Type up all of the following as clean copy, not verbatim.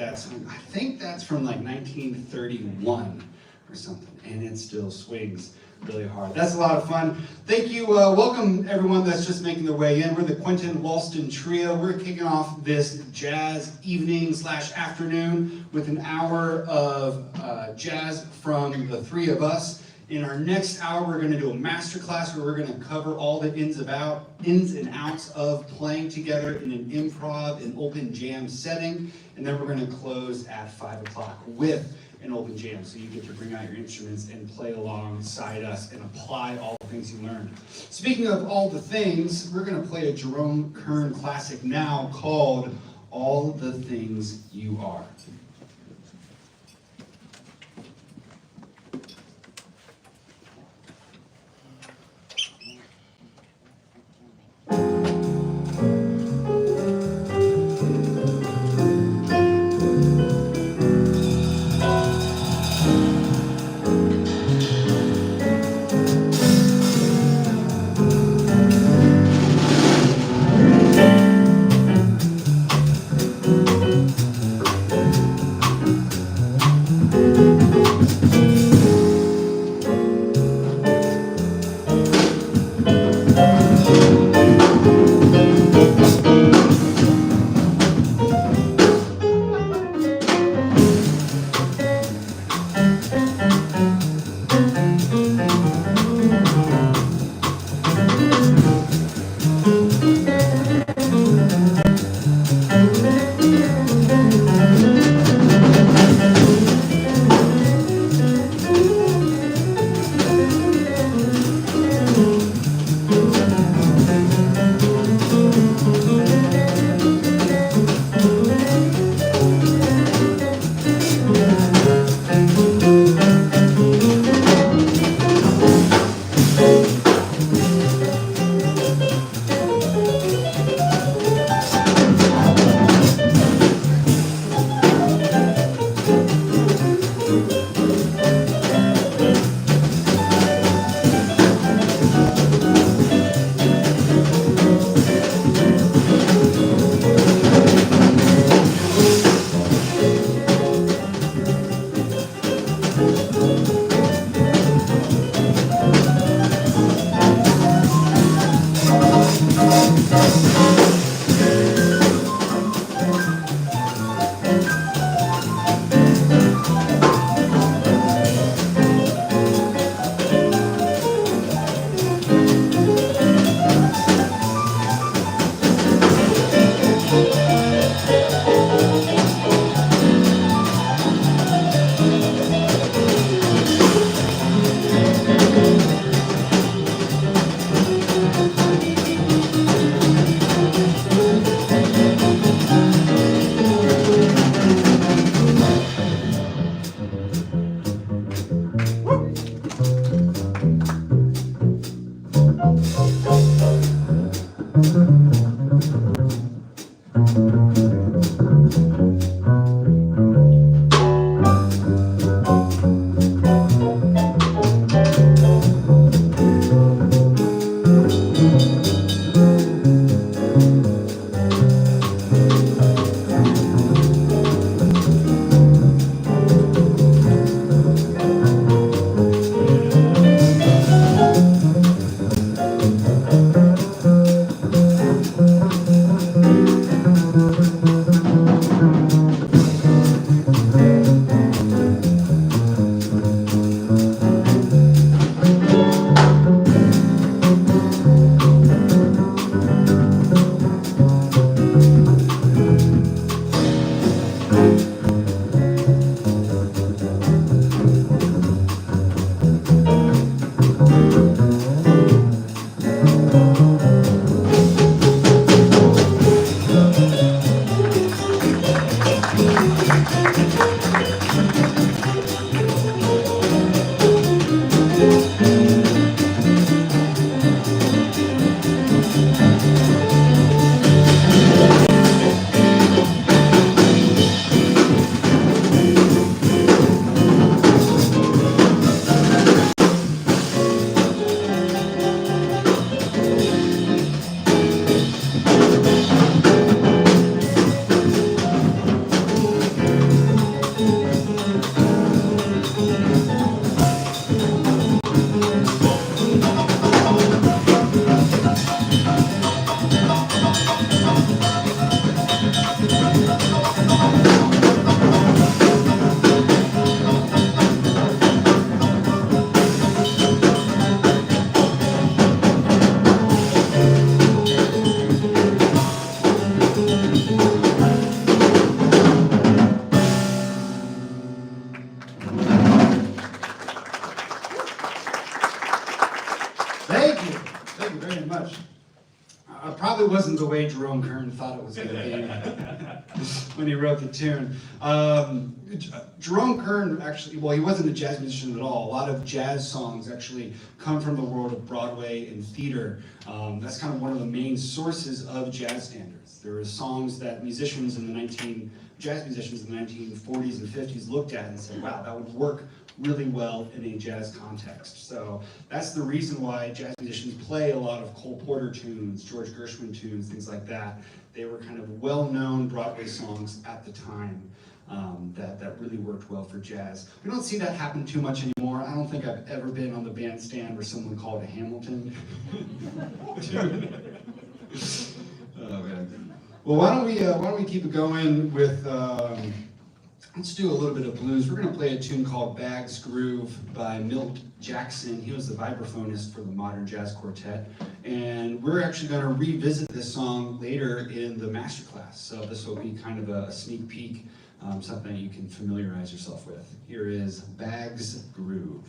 I think that's from like 1931 or something, and it still swings really hard. That's a lot of fun. Thank you. Welcome everyone that's just making their way in. We're the Quentin Walston Trio. We're kicking off this jazz evening / afternoon with an hour of jazz from the three of us. In our next hour, we're going to do a masterclass where we're going to cover all the ins and outs of playing together in an improv and open jam setting. And then we're going to close at 5 o'clock with an open jam. So you get to bring out your instruments and play alongside us and apply all the things you learned. Speaking of all the things, we're going to play a Jerome Kern classic now called All the Things You Are. probably wasn't the way Jerome Kern thought it was going to be when he wrote the tune. Jerome Kern actually, well, he wasn't a jazz musician at all. A lot of jazz songs actually come from the world of Broadway and theater. That's kind of one of the main sources of jazz standards. There were songs that musicians in the jazz musicians in the 1940s and 50s looked at and said, wow, that would work really well in a jazz context. So that's the reason why jazz musicians play a lot of Cole Porter tunes, George Gershwin tunes, things like that. They were kind of well-known Broadway songs at the time that really worked well for jazz. We don't see that happen too much anymore. I don't think I've ever been on the bandstand where someone called a Hamilton tune. Oh, man. Well, why don't we keep it going with, let's do a little bit of blues. We're going to play a tune called Bag's Groove by Milt Jackson. He was the vibraphonist for the Modern Jazz Quartet. And we're actually going to revisit this song later in the masterclass. So this will be kind of a sneak peek, something you can familiarize yourself with. Here is Bag's Groove.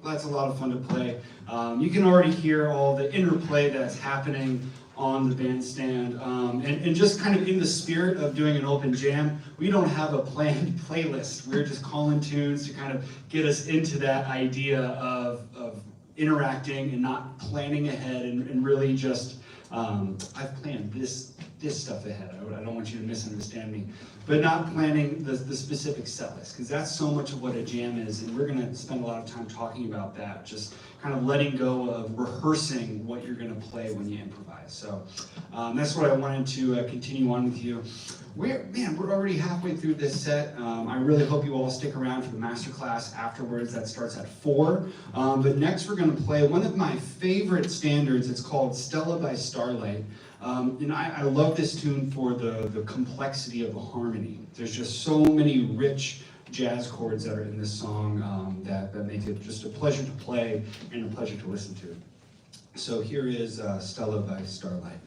That's a lot of fun to play. You can already hear all the interplay that's happening on the bandstand. And just kind of in the spirit of doing an open jam, we don't have a planned playlist. We're just calling tunes to kind of get us into that idea of interacting and not planning ahead and really just, I've planned this stuff ahead. I don't want you to misunderstand me. But not planning the specific set list, because that's so much of what a jam is, and we're gonna spend a lot of time talking about that, just kind of letting go of rehearsing what you're gonna play when you improvise. So that's what I wanted to continue on with you. We're already halfway through this set. I really hope you all stick around for the masterclass afterwards. That starts at 4. But next we're gonna play one of my favorite standards. It's called Stella By Starlight. And I love this tune for the complexity of the harmony. There's just so many rich jazz chords that are in this song that make it just a pleasure to play and a pleasure to listen to. So here is Stella by Starlight.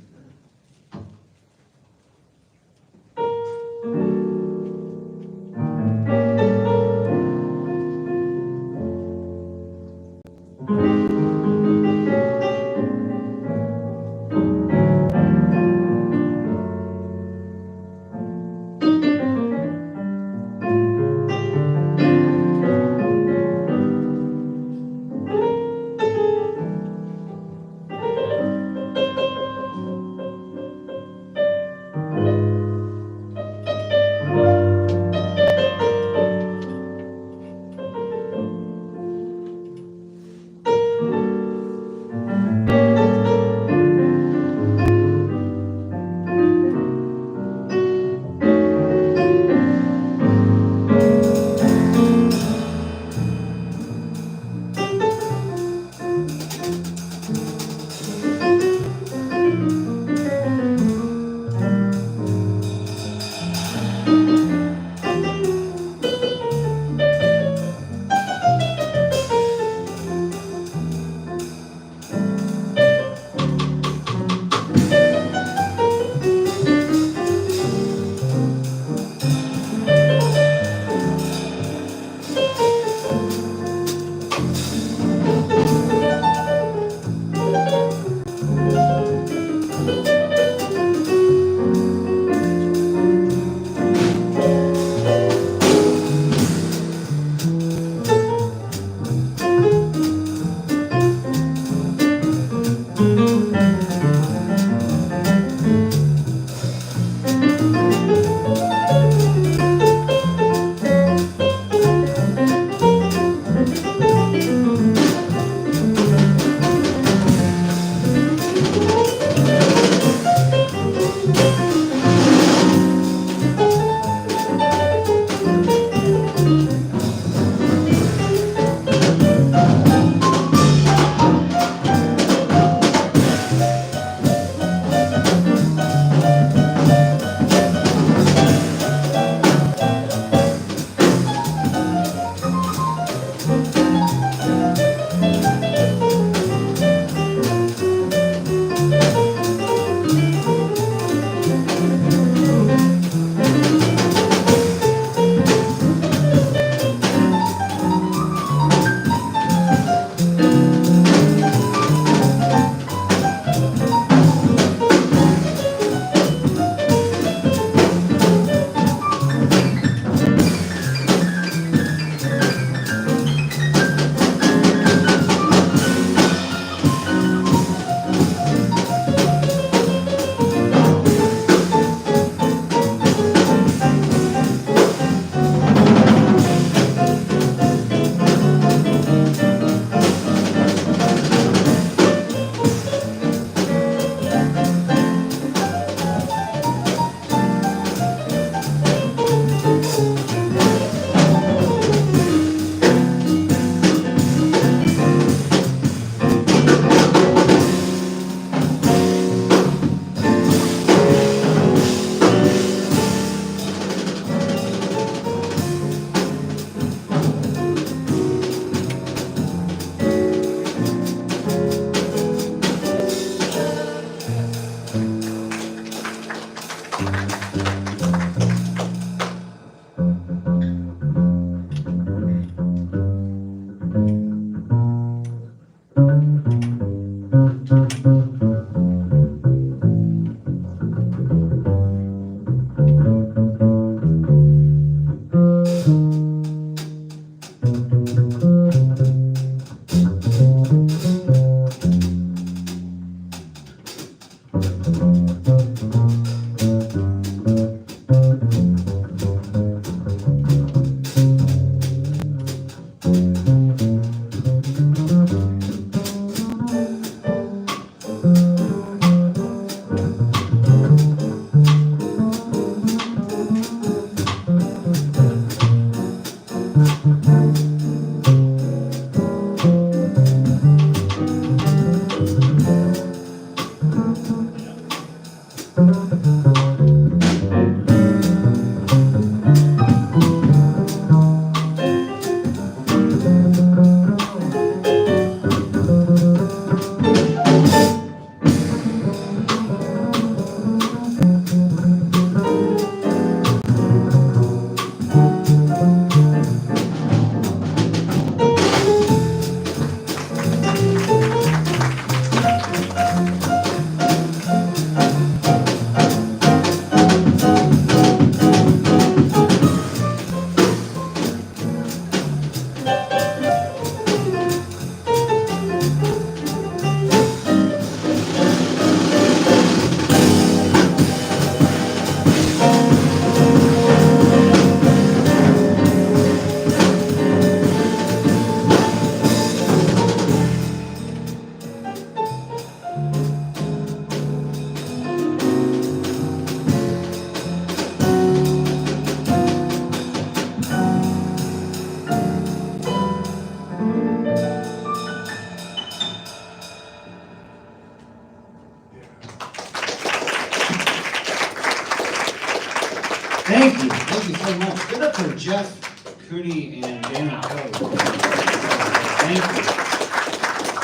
Tiffany and Dana Kelly. Thank you.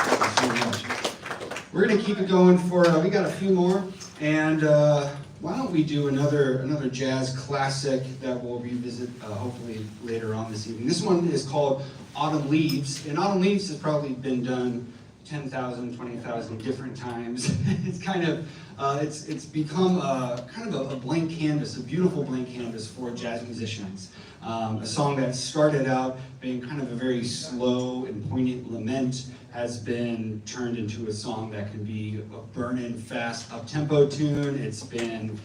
Thank you so much. We're going to keep it going for, we got a few more, and why don't we do another jazz classic that we'll revisit hopefully later on this evening. This one is called Autumn Leaves, and Autumn Leaves has probably been done 10,000, 20,000 different times. It's kind of, it's become kind of a blank canvas, a beautiful blank canvas for jazz musicians. A song that started out being kind of a very slow and poignant lament has been turned into a song that can be a burnin', fast, up-tempo tune. It's been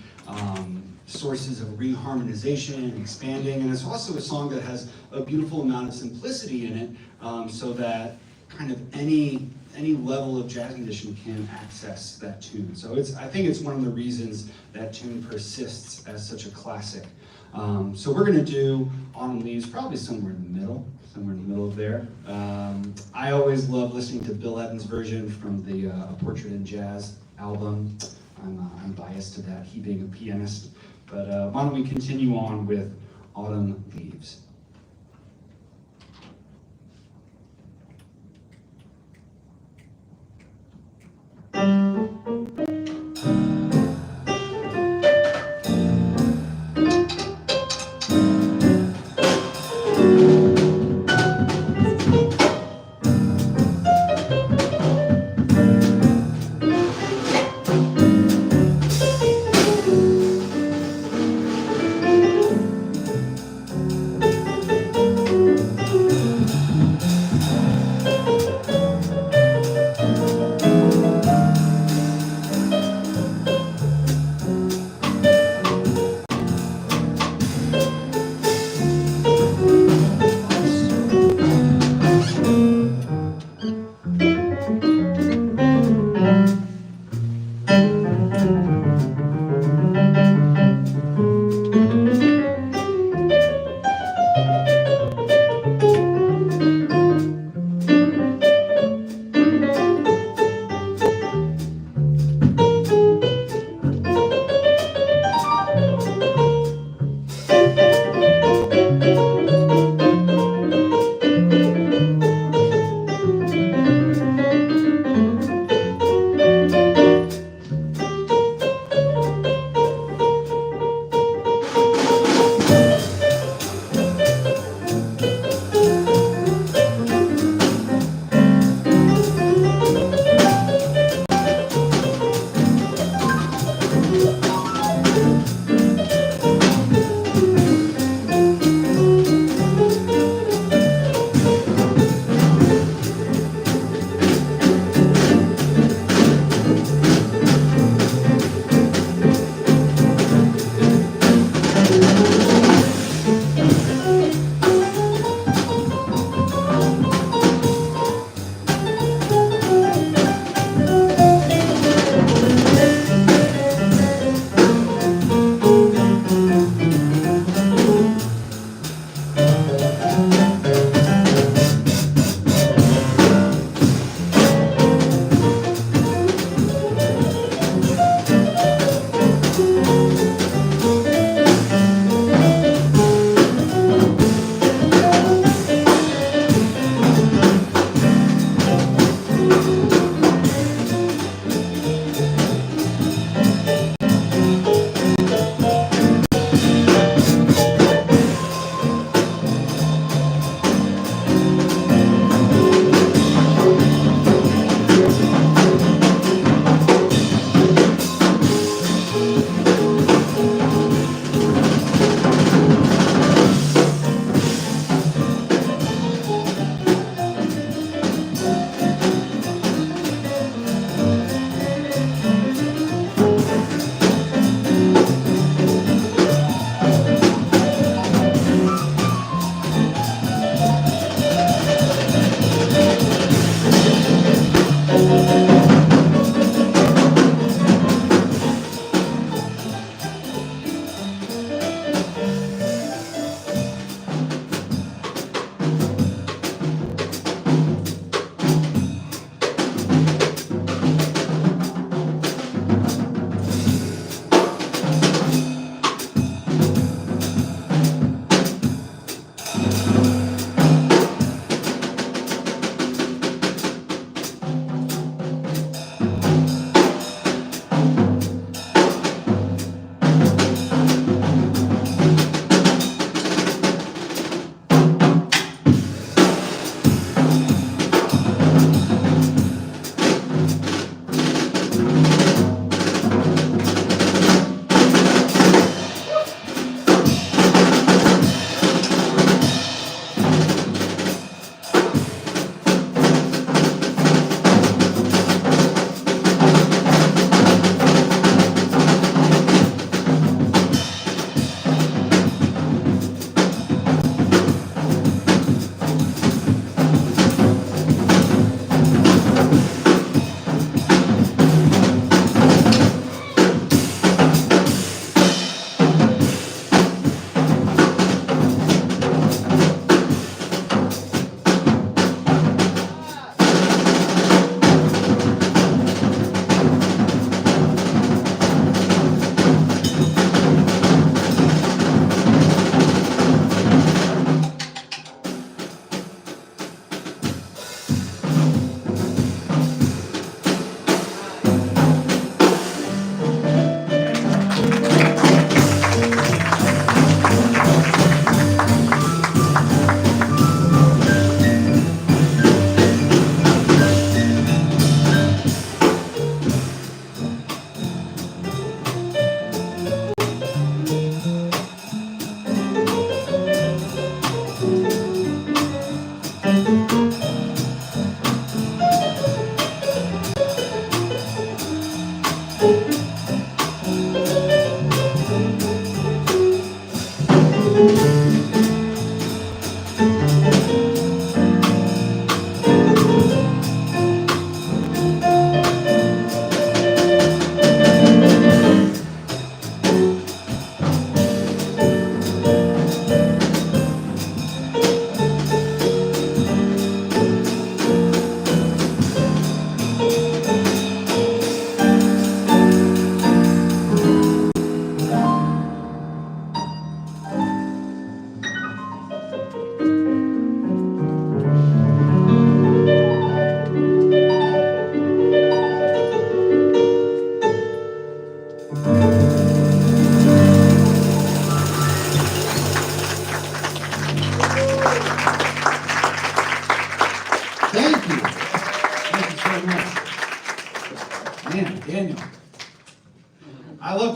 sources of reharmonization and expanding, and it's also a song that has a beautiful amount of simplicity in it, so that kind of any level of jazz musician can access that tune. So I think it's one of the reasons that tune persists as such a classic. So we're going to do Autumn Leaves probably somewhere in the middle of there. I always love listening to Bill Evans' version from the A Portrait in Jazz album. I'm biased to that, he being a pianist. But why don't we continue on with Autumn Leaves.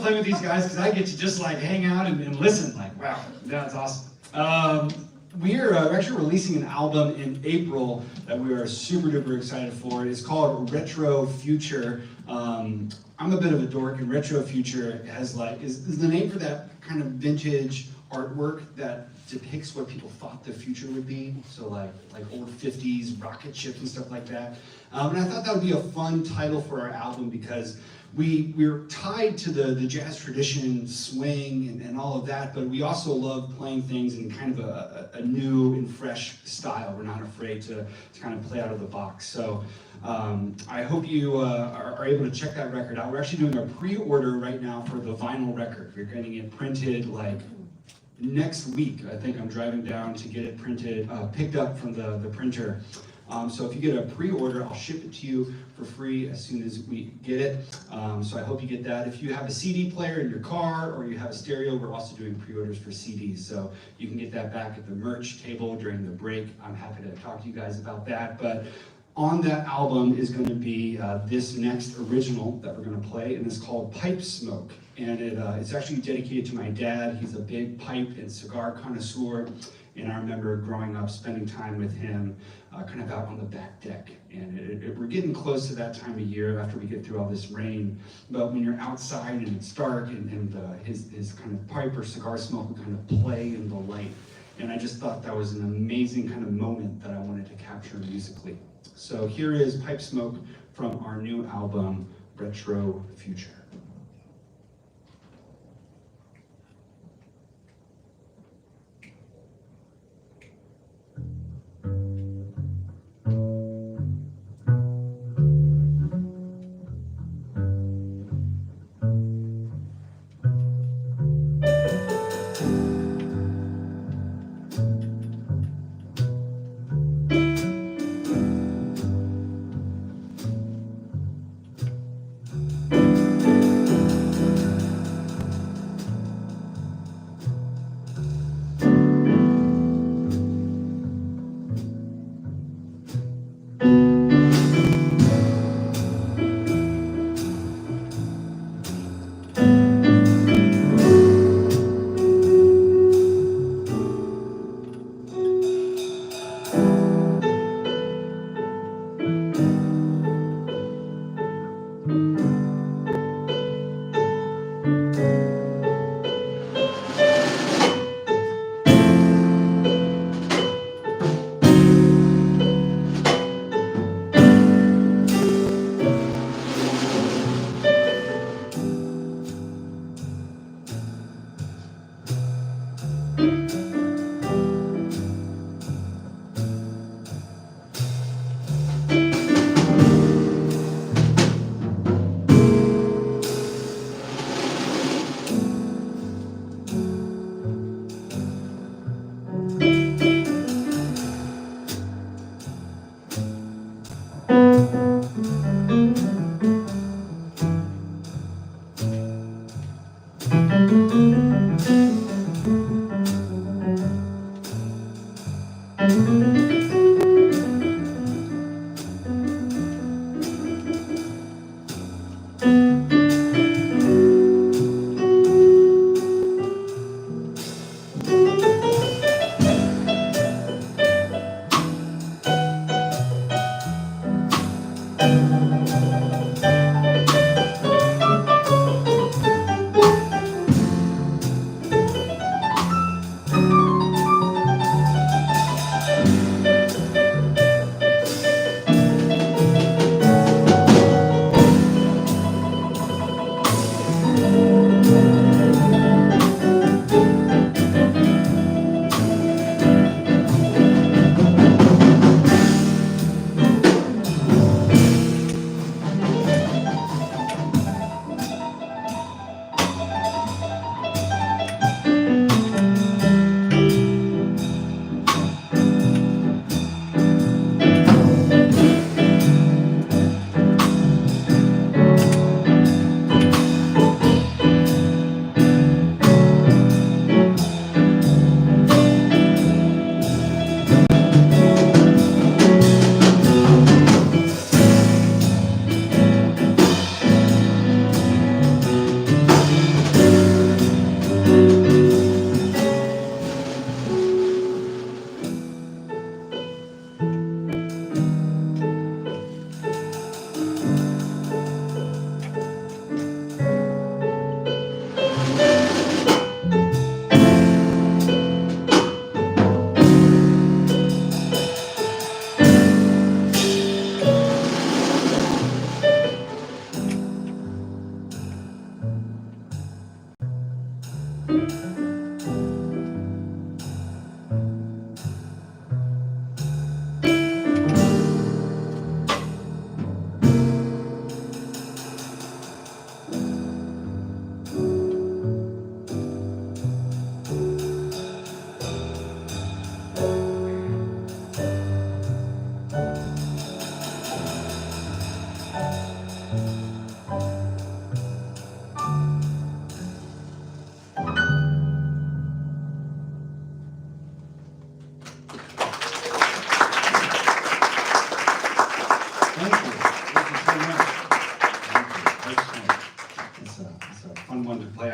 playing with these guys because I get to just like hang out and listen. Like, wow, that's awesome. We're actually releasing an album in April that we are super duper excited for. It's called Retro Future. I'm a bit of a dork, and Retro Future has like is the name for that kind of vintage artwork that depicts what people thought the future would be. So like old 50s rocket ships and stuff like that. And I thought that would be a fun title for our album because we're tied to the jazz tradition, swing, and all of that, but we also love playing things in kind of a new and fresh style. We're not afraid to kind of play out of the box. So I hope you are able to check that record out. We're actually doing a pre-order right now for the vinyl record. We're getting it printed like next week. I think I'm driving down to get it printed, picked up from the printer. So if you get a pre-order, I'll ship it to you for free as soon as we get it. So I hope you get that. If you have a CD player in your car or you have a stereo, we're also doing pre-orders for CDs. So you can get that back at the merch table during the break. I'm happy to talk to you guys about that. But on that album is going to be this next original that we're going to play, and it's called Pipe Smoke. And it's actually dedicated to my dad. He's a big pipe and cigar connoisseur. And I remember growing up, spending time with him kind of out on the back deck. And we're getting close to that time of year after we get through all this rain. But when you're outside and it's dark and his kind of pipe or cigar smoke would kind of play in the light. And I just thought that was an amazing kind of moment that I wanted to capture musically. So here is Pipe Smoke from our new album, Retro Future.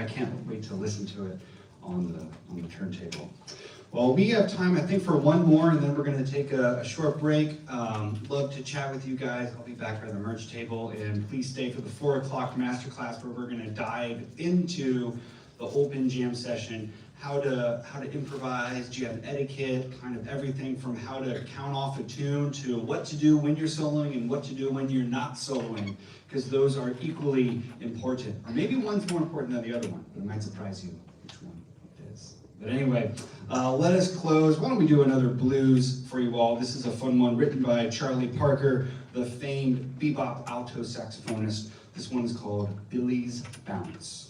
I can't wait to listen to it on the turntable. Well, we have time, I think, for one more, and then we're going to take a short break. Love to chat with you guys. I'll be back by the merch table, and please stay for the 4 o'clock masterclass where we're going to dive into the open jam session, how to improvise, jam etiquette, kind of everything from how to count off a tune to what to do when you're soloing and what to do when you're not soloing, because those are equally important. Or maybe one's more important than the other one. It might surprise you which one it is. But anyway, let us close. Why don't we do another blues for you all? This is a fun one written by Charlie Parker, the famed bebop alto saxophonist. This one's called Billies Bounce.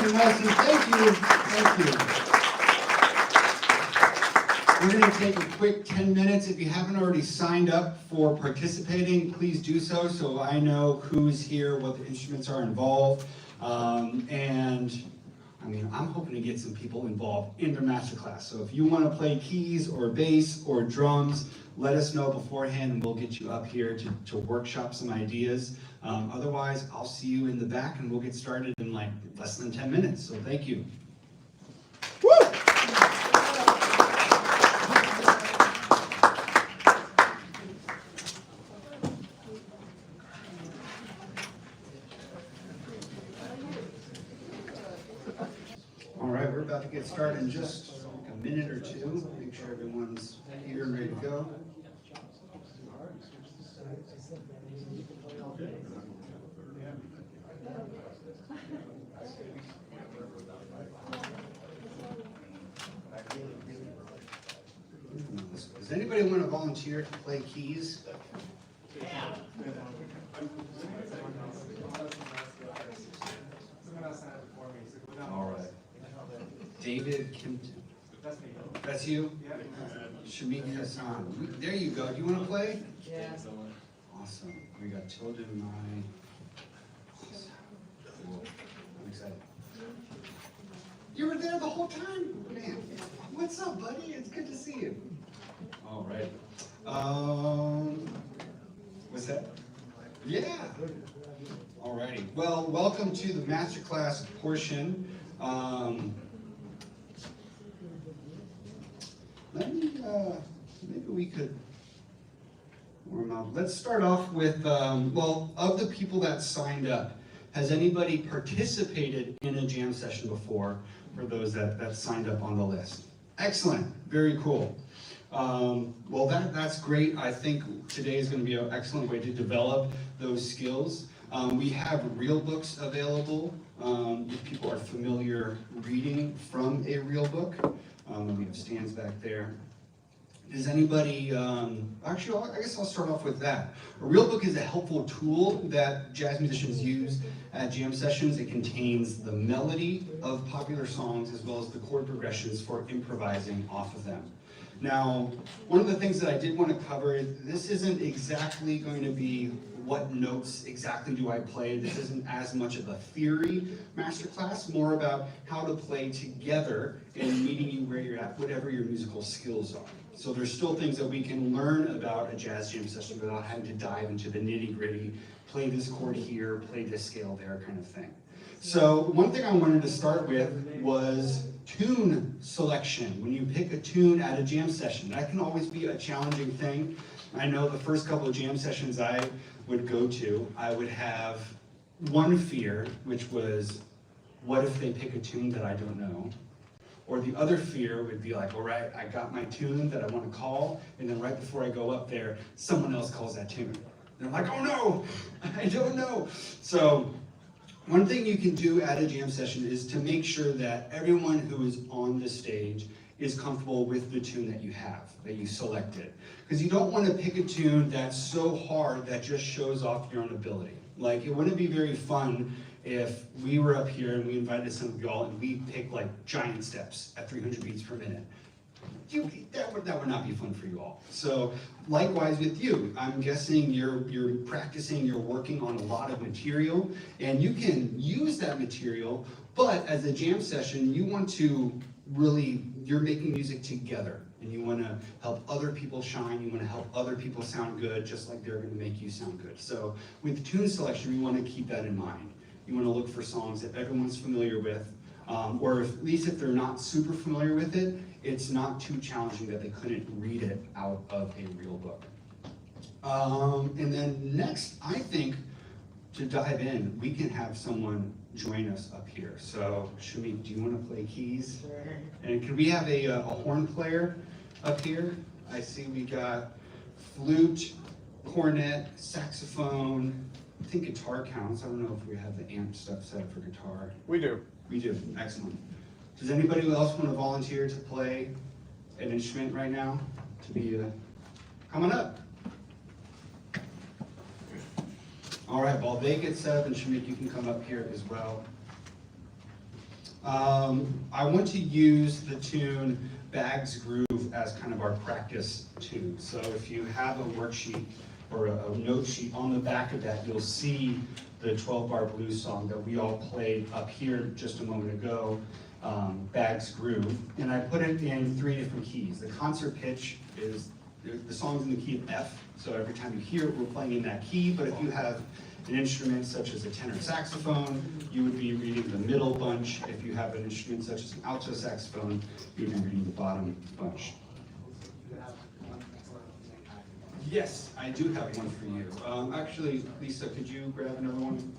Quentin Walston. Thank you. Thank you. We're going to take a quick 10 minutes. If you haven't already signed up for participating, please do so, so I know who's here, what the instruments are involved. I'm hoping to get some people involved in their masterclass. So if you want to play keys or bass or drums, let us know beforehand and we'll get you up here to workshop some ideas. Otherwise, I'll see you in the back and we'll get started in like less than 10 minutes. So thank you. Woo! All right, we're about to get started in just a minute or two. Make sure everyone's here and ready to go. Does anybody want to volunteer to play keys? All right. David Kimpton. That's you? Shamik Hassan. There you go. Do you want to play? Yeah. Awesome. We got Tilden and I. Cool. I'm excited. You were there the whole time? Man, what's up, buddy? It's good to see you. All right. What's that? Yeah. All righty. Well, welcome to the masterclass portion. Maybe we could warm up. Let's start off with, of the people that signed up, has anybody participated in a jam session before for those that signed up on the list? Excellent, very cool. That's great. I think today is going to be an excellent way to develop those skills. We have real books available if people are familiar reading from a real book. We have stands back there. Does anybody, I guess I'll start off with that. A real book is a helpful tool that jazz musicians use at jam sessions. It contains the melody of popular songs as well as the chord progressions for improvising off of them. Now, one of the things that I did want to cover, this isn't exactly going to be what notes exactly do I play. This isn't as much of a theory masterclass, more about how to play together and meeting you where you're at, whatever your musical skills are. So there's still things that we can learn about a jazz jam session without having to dive into the nitty-gritty, play this chord here, play this scale there kind of thing. So one thing I wanted to start with was tune selection. When you pick a tune at a jam session, that can always be a challenging thing. I know the first couple of jam sessions I would go to, I would have one fear, which was, what if they pick a tune that I don't know? Or the other fear would be like, all right, I got my tune that I want to call, and then right before I go up there, someone else calls that tune. And I'm like, oh no, I don't know. So one thing you can do at a jam session is to make sure that everyone who is on the stage is comfortable with the tune that you have, that you selected. Because you don't want to pick a tune that's so hard that just shows off your own ability. Like, it wouldn't be very fun if we were up here and we invited some of y'all and we picked like giant steps at 300 beats per minute. That would not be fun for you all. So likewise with you, I'm guessing you're practicing, you're working on a lot of material, and you can use that material, but as a jam session, you want to really, you're making music together, and you want to help other people shine, you want to help other people sound good, just like they're going to make you sound good. So with tune selection, you want to keep that in mind. You want to look for songs that everyone's familiar with, or at least if they're not super familiar with it, it's not too challenging that they couldn't read it out of a real book. And then next, I think, to dive in, we can have someone join us up here. So, Shamik, do you want to play keys? Sure. And can we have a horn player up here? I see we got flute, cornet, saxophone. I think guitar counts. I don't know if we have the amp stuff set up for guitar. We do. We do. Excellent. Does anybody else want to volunteer to play an instrument right now? To be coming up. All right, while they get set up, and Shamik, you can come up here as well. I want to use the tune Bag's Groove as kind of our practice tune. So if you have a worksheet or a note sheet, on the back of that you'll see the 12-bar blues song that we all played up here just a moment ago, Bag's Groove. And I put it in 3 different keys. The concert pitch is, the song's in the key of F, so every time you hear it, we're playing in that key. But if you have an instrument such as a tenor saxophone, you would be reading the middle bunch. If you have an instrument such as an alto saxophone, you would be reading the bottom bunch. Yes, I do have one for you. Actually, Lisa, could you grab another one?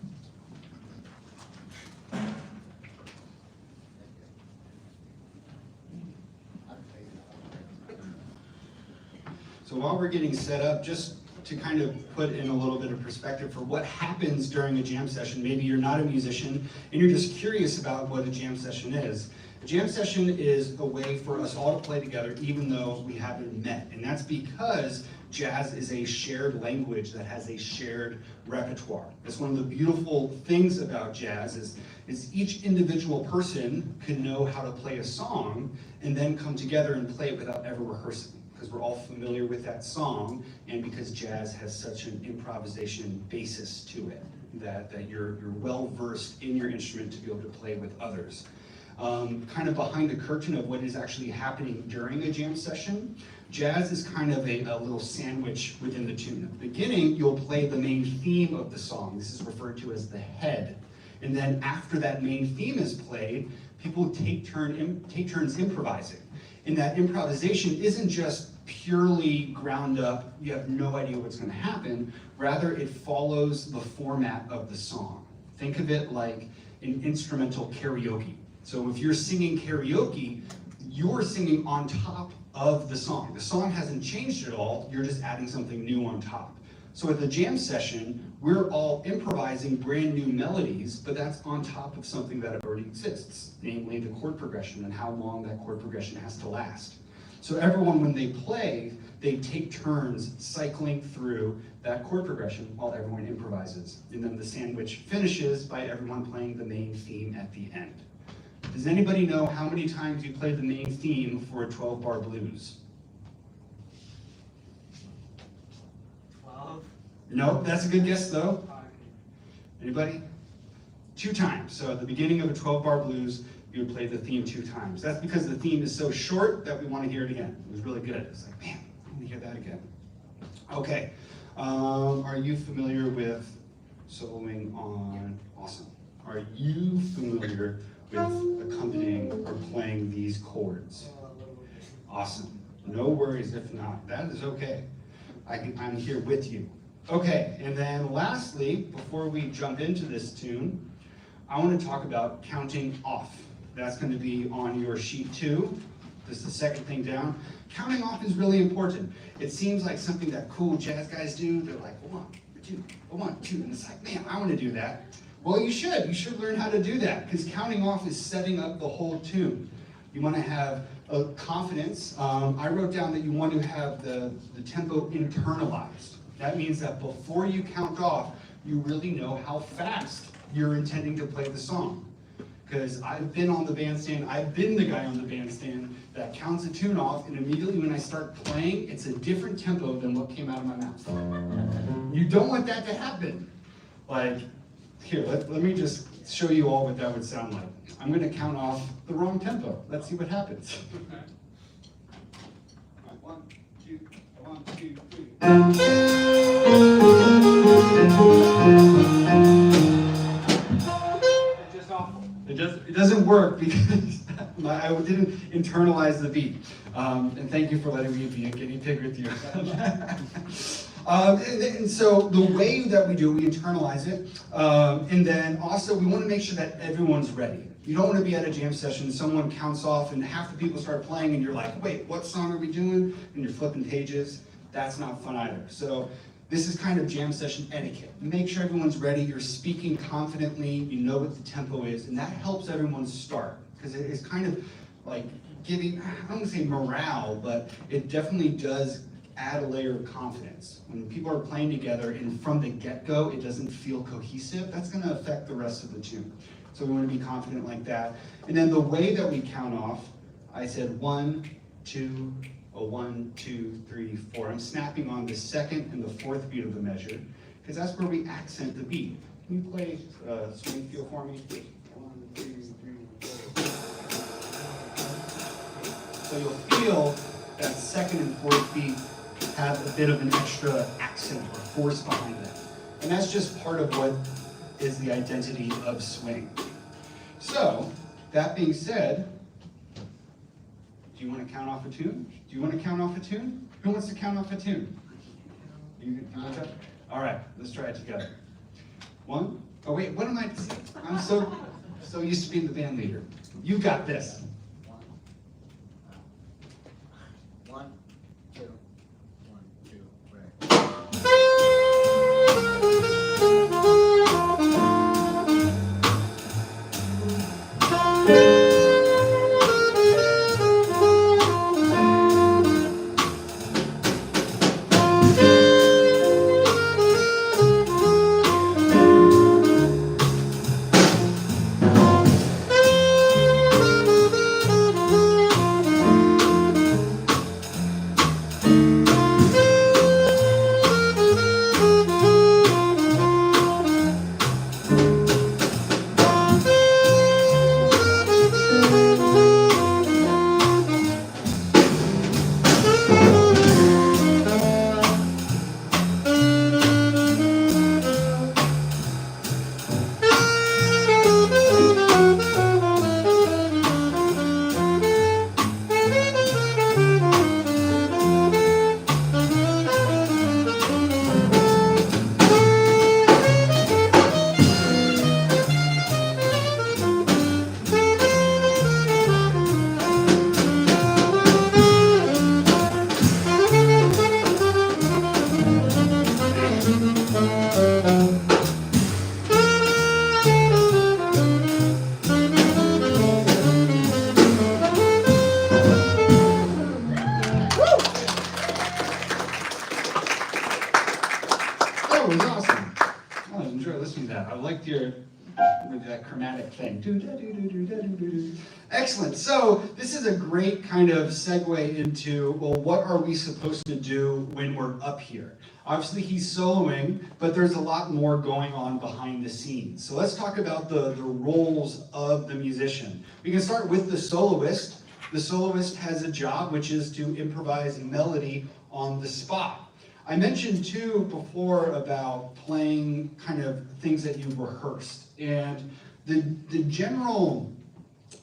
So while we're getting set up, just to kind of put in a little bit of perspective for what happens during a jam session, maybe you're not a musician and you're just curious about what a jam session is. A jam session is a way for us all to play together even though we haven't met. And that's because jazz is a shared language that has a shared repertoire. That's one of the beautiful things about jazz is each individual person can know how to play a song and then come together and play it without ever rehearsing, because we're all familiar with that song, and because jazz has such an improvisation basis to it, that you're well versed in your instrument to be able to play with others. Kind of behind the curtain of what is actually happening during a jam session, jazz is kind of a little sandwich within the tune. At the beginning, you'll play the main theme of the song. This is referred to as the head. And then after that main theme is played, people take turns improvising. And that improvisation isn't just purely ground up, you have no idea what's going to happen. Rather, it follows the format of the song. Think of it like an instrumental karaoke. So if you're singing karaoke, you're singing on top of the song. The song hasn't changed at all, you're just adding something new on top. So at the jam session, we're all improvising brand new melodies, but that's on top of something that already exists, namely the chord progression and how long that chord progression has to last. So everyone, when they play, they take turns cycling through that chord progression while everyone improvises. And then the sandwich finishes by everyone playing the main theme at the end. Does anybody know how many times you played the main theme for a 12-bar blues? 12. No, that's a good guess though. Anybody? 2 times. So at the beginning of a 12-bar blues, you would play the theme 2 times. That's because the theme is so short that we want to hear it again. It was really good. It's like, man, I want to hear that again. Okay. Are you familiar with soloing on? Awesome. Are you familiar with accompanying or playing these chords? Awesome. No worries if not. That is okay. I'm here with you. Okay, and then lastly, before we jump into this tune, I want to talk about counting off. That's going to be on your sheet too. This is the second thing down. Counting off is really important. It seems like something that cool jazz guys do. They're like, 1, 2, 1, 2, and it's like, man, I want to do that. Well, you should. You should learn how to do that, because counting off is setting up the whole tune. You want to have a confidence. I wrote down that you want to have the tempo internalized. That means that before you count off, you really know how fast you're intending to play the song. Because I've been on the bandstand, I've been the guy on the bandstand that counts a tune off, and immediately when I start playing, it's a different tempo than what came out of my mouth. You don't want that to happen. Like, here, let me just show you all what that would sound like. I'm going to count off the wrong tempo. Let's see what happens. 1, 2, 1, 2, 3. It's just awful. It doesn't work because I didn't internalize the beat. And thank you for letting me be a guinea pig with you. And so the way that we do it, we internalize it. And then also we want to make sure that everyone's ready. You don't want to be at a jam session, someone counts off and half the people start playing and you're like, wait, what song are we doing? And you're flipping pages. That's not fun either. So this is kind of jam session etiquette. Make sure everyone's ready, you're speaking confidently, you know what the tempo is, and that helps everyone start. Because it's kind of like giving, I don't want to say morale, but it definitely does add a layer of confidence. When people are playing together and from the get-go it doesn't feel cohesive, that's going to affect the rest of the tune. So we want to be confident like that. And then the way that we count off, I said 1, 2, a 1, 2, 3, 4. I'm snapping on the second and the fourth beat of the measure, because that's where we accent the beat. Can you play swing feel for me? 1, 2, 3, 4. So you'll feel that second and fourth beat have a bit of an extra accent or force behind them. And that's just part of what is the identity of swing. So, that being said, do you want to count off a tune? Do you want to count off a tune? Who wants to count off a tune? You want that? All right, let's try it together. 1. Oh wait, what am I? I'm so used to being the band leader. You got this. 1, 2, 1, 2, 3. That chromatic thing. Excellent. So this is a great kind of segue into, well, what are we supposed to do when we're up here? Obviously he's soloing, but there's a lot more going on behind the scenes. So let's talk about the roles of the musician. We can start with the soloist. The soloist has a job, which is to improvise melody on the spot. I mentioned too before about playing kind of things that you rehearsed. And the general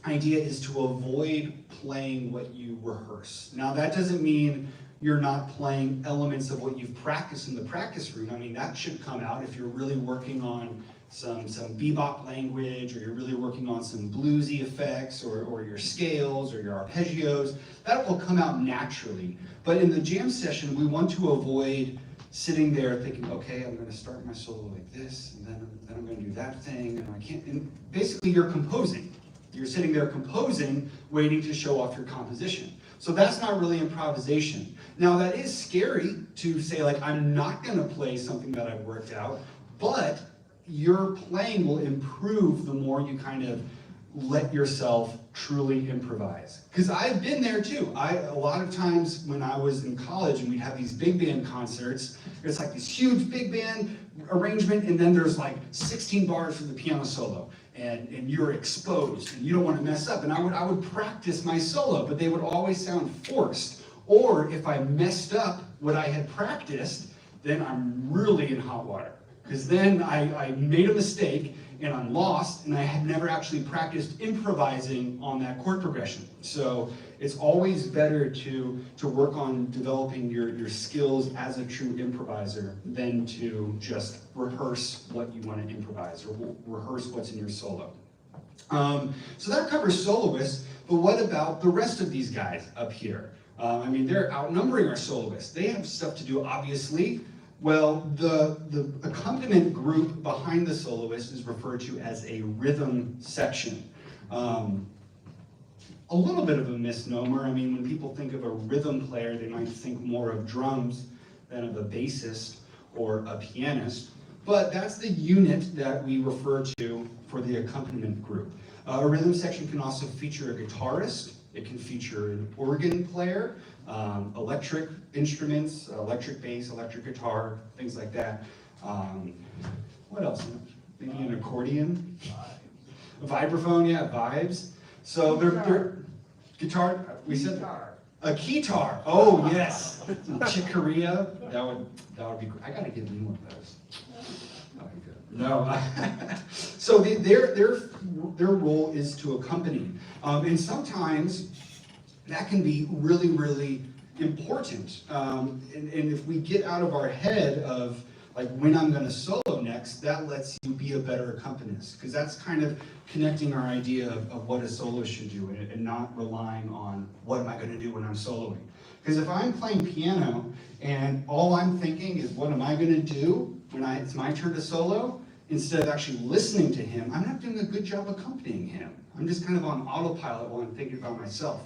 idea is to avoid playing what you rehearse. Now that doesn't mean you're not playing elements of what you've practiced in the practice room. I mean, that should come out if you're really working on some bebop language, or you're really working on some bluesy effects, or your scales, or your arpeggios. That will come out naturally. But in the jam session, we want to avoid sitting there thinking, okay, I'm going to start my solo like this, and then I'm going to do that thing, and I can't. And basically, you're composing. You're sitting there composing, waiting to show off your composition. So that's not really improvisation. Now, that is scary to say, like, I'm not going to play something that I've worked out, but your playing will improve the more you kind of let yourself truly improvise. Because I've been there too. A lot of times when I was in college and we'd have these big band concerts, it's like this huge big band arrangement, and then there's like 16 bars for the piano solo, and you're exposed and you don't want to mess up. And I would practice my solo, but they would always sound forced. Or if I messed up what I had practiced, then I'm really in hot water. Because then I made a mistake and I'm lost, and I had never actually practiced improvising on that chord progression. So it's always better to work on developing your skills as a true improviser than to just rehearse what you want to improvise, or rehearse what's in your solo. So that covers soloists, but what about the rest of these guys up here? I mean, they're outnumbering our soloists. They have stuff to do, obviously. Well, the accompaniment group behind the soloist is referred to as a rhythm section. A little bit of a misnomer. I mean, when people think of a rhythm player, they might think more of drums than of a bassist or a pianist. but that's the unit that we refer to for the accompaniment group. A rhythm section can also feature a guitarist, it can feature an organ player, electric instruments, electric bass, electric guitar, things like that. What else? Maybe an accordion? A vibraphone, yeah, vibes. So they're guitar, we said a keytar. Oh yes, chicoria. That would be great. I gotta get more of those. Okay, good. No, so their role is to accompany, and sometimes that can be really, really important. And if we get out of our head of like when I'm going to solo next, that lets you be a better accompanist, because that's kind of connecting our idea of what a solo should do and not relying on what am I going to do when I'm soloing. Because if I'm playing piano and all I'm thinking is what am I going to do when it's my turn to solo, instead of actually listening to him, I'm not doing a good job accompanying him. I'm just kind of on autopilot while I'm thinking about myself.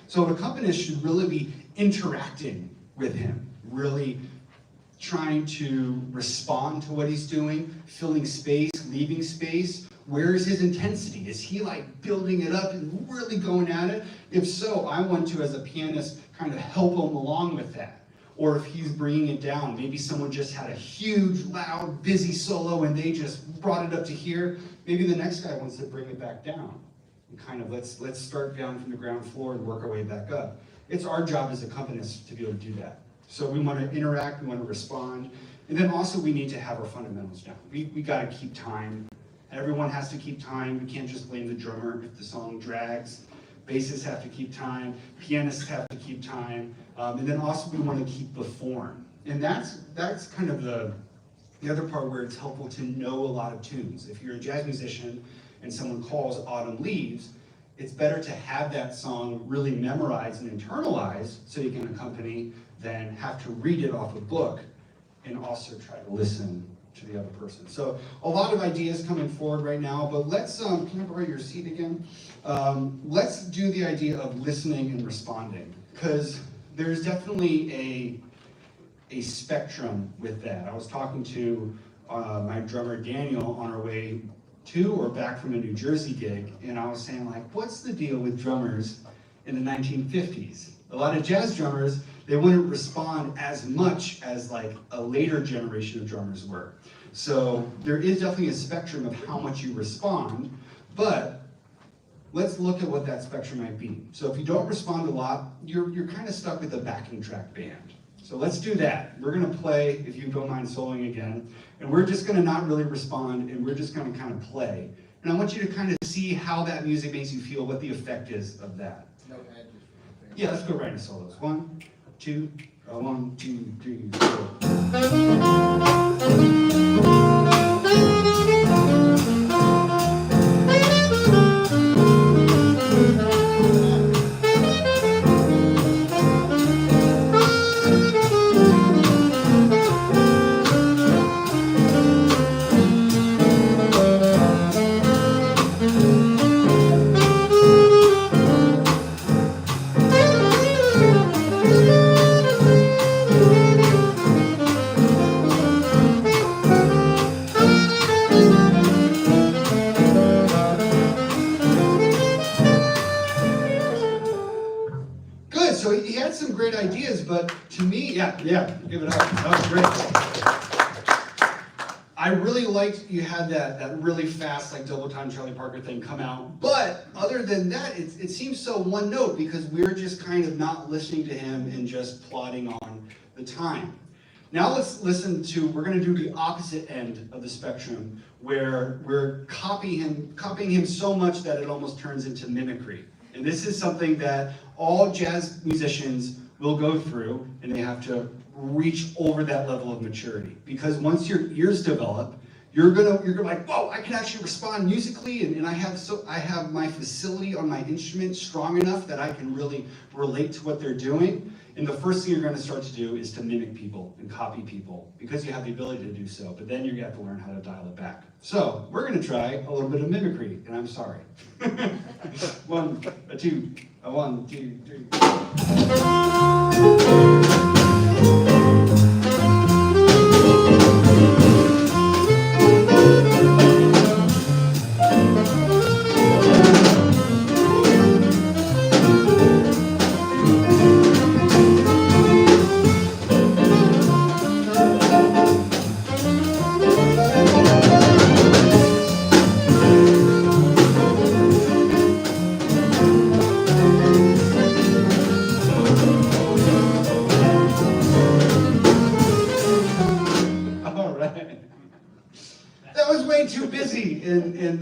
So an accompanist should really be interacting with him, really trying to respond to what he's doing, filling space, leaving space. Where is his intensity? Is he like building it up and really going at it? If so, I want to, as a pianist, kind of help him along with that. Or if he's bringing it down, maybe someone just had a huge, loud, busy solo and they just brought it up to here. Maybe the next guy wants to bring it back down. And kind of let's start down from the ground floor and work our way back up. It's our job as accompanists to be able to do that. So we want to interact, we want to respond, and then also we need to have our fundamentals down. We got to keep time. Everyone has to keep time. We can't just blame the drummer if the song drags. Bassists have to keep time. Pianists have to keep time. And then also we want to keep the form. And that's kind of the other part where it's helpful to know a lot of tunes. If you're a jazz musician and someone calls Autumn Leaves, it's better to have that song really memorized and internalized so you can accompany than have to read it off a book and also try to listen to the other person. So a lot of ideas coming forward right now, but let's, can I borrow your seat again? Let's do the idea of listening and responding, because there's definitely a spectrum with that. I was talking to my drummer Daniel on our way to or back from a New Jersey gig, and I was saying like, what's the deal with drummers in the 1950s? A lot of jazz drummers, they wouldn't respond as much as like a later generation of drummers were. So there is definitely a spectrum of how much you respond, but let's look at what that spectrum might be. So if you don't respond a lot, you're kind of stuck with a backing track band. So let's do that. We're gonna play, if you don't mind soloing again, and we're just gonna not really respond, and we're just gonna kind of play. And I want you to kind of see how that music makes you feel, what the effect is of that. No edges. Yeah, let's go right into solos. 1, 2, 1, 2, 3, ideas, but to me, yeah, give it up. That was great. I really liked you had that really fast, like double time Charlie Parker thing come out. But other than that, it seems so one note because we're just kind of not listening to him and just plodding on the time. Now let's listen to, we're going to do the opposite end of the spectrum where we're copying him so much that it almost turns into mimicry. And this is something that all jazz musicians will go through, and they have to reach over that level of maturity. Because once your ears develop, you're like, whoa, I can actually respond musically, and I have my facility on my instrument strong enough that I can really relate to what they're doing. And the first thing you're going to start to do is to mimic people and copy people because you have the ability to do so, but then you have to learn how to dial it back. So we're going to try a little bit of mimicry, and I'm sorry. 1, 2, 1, 2, 3.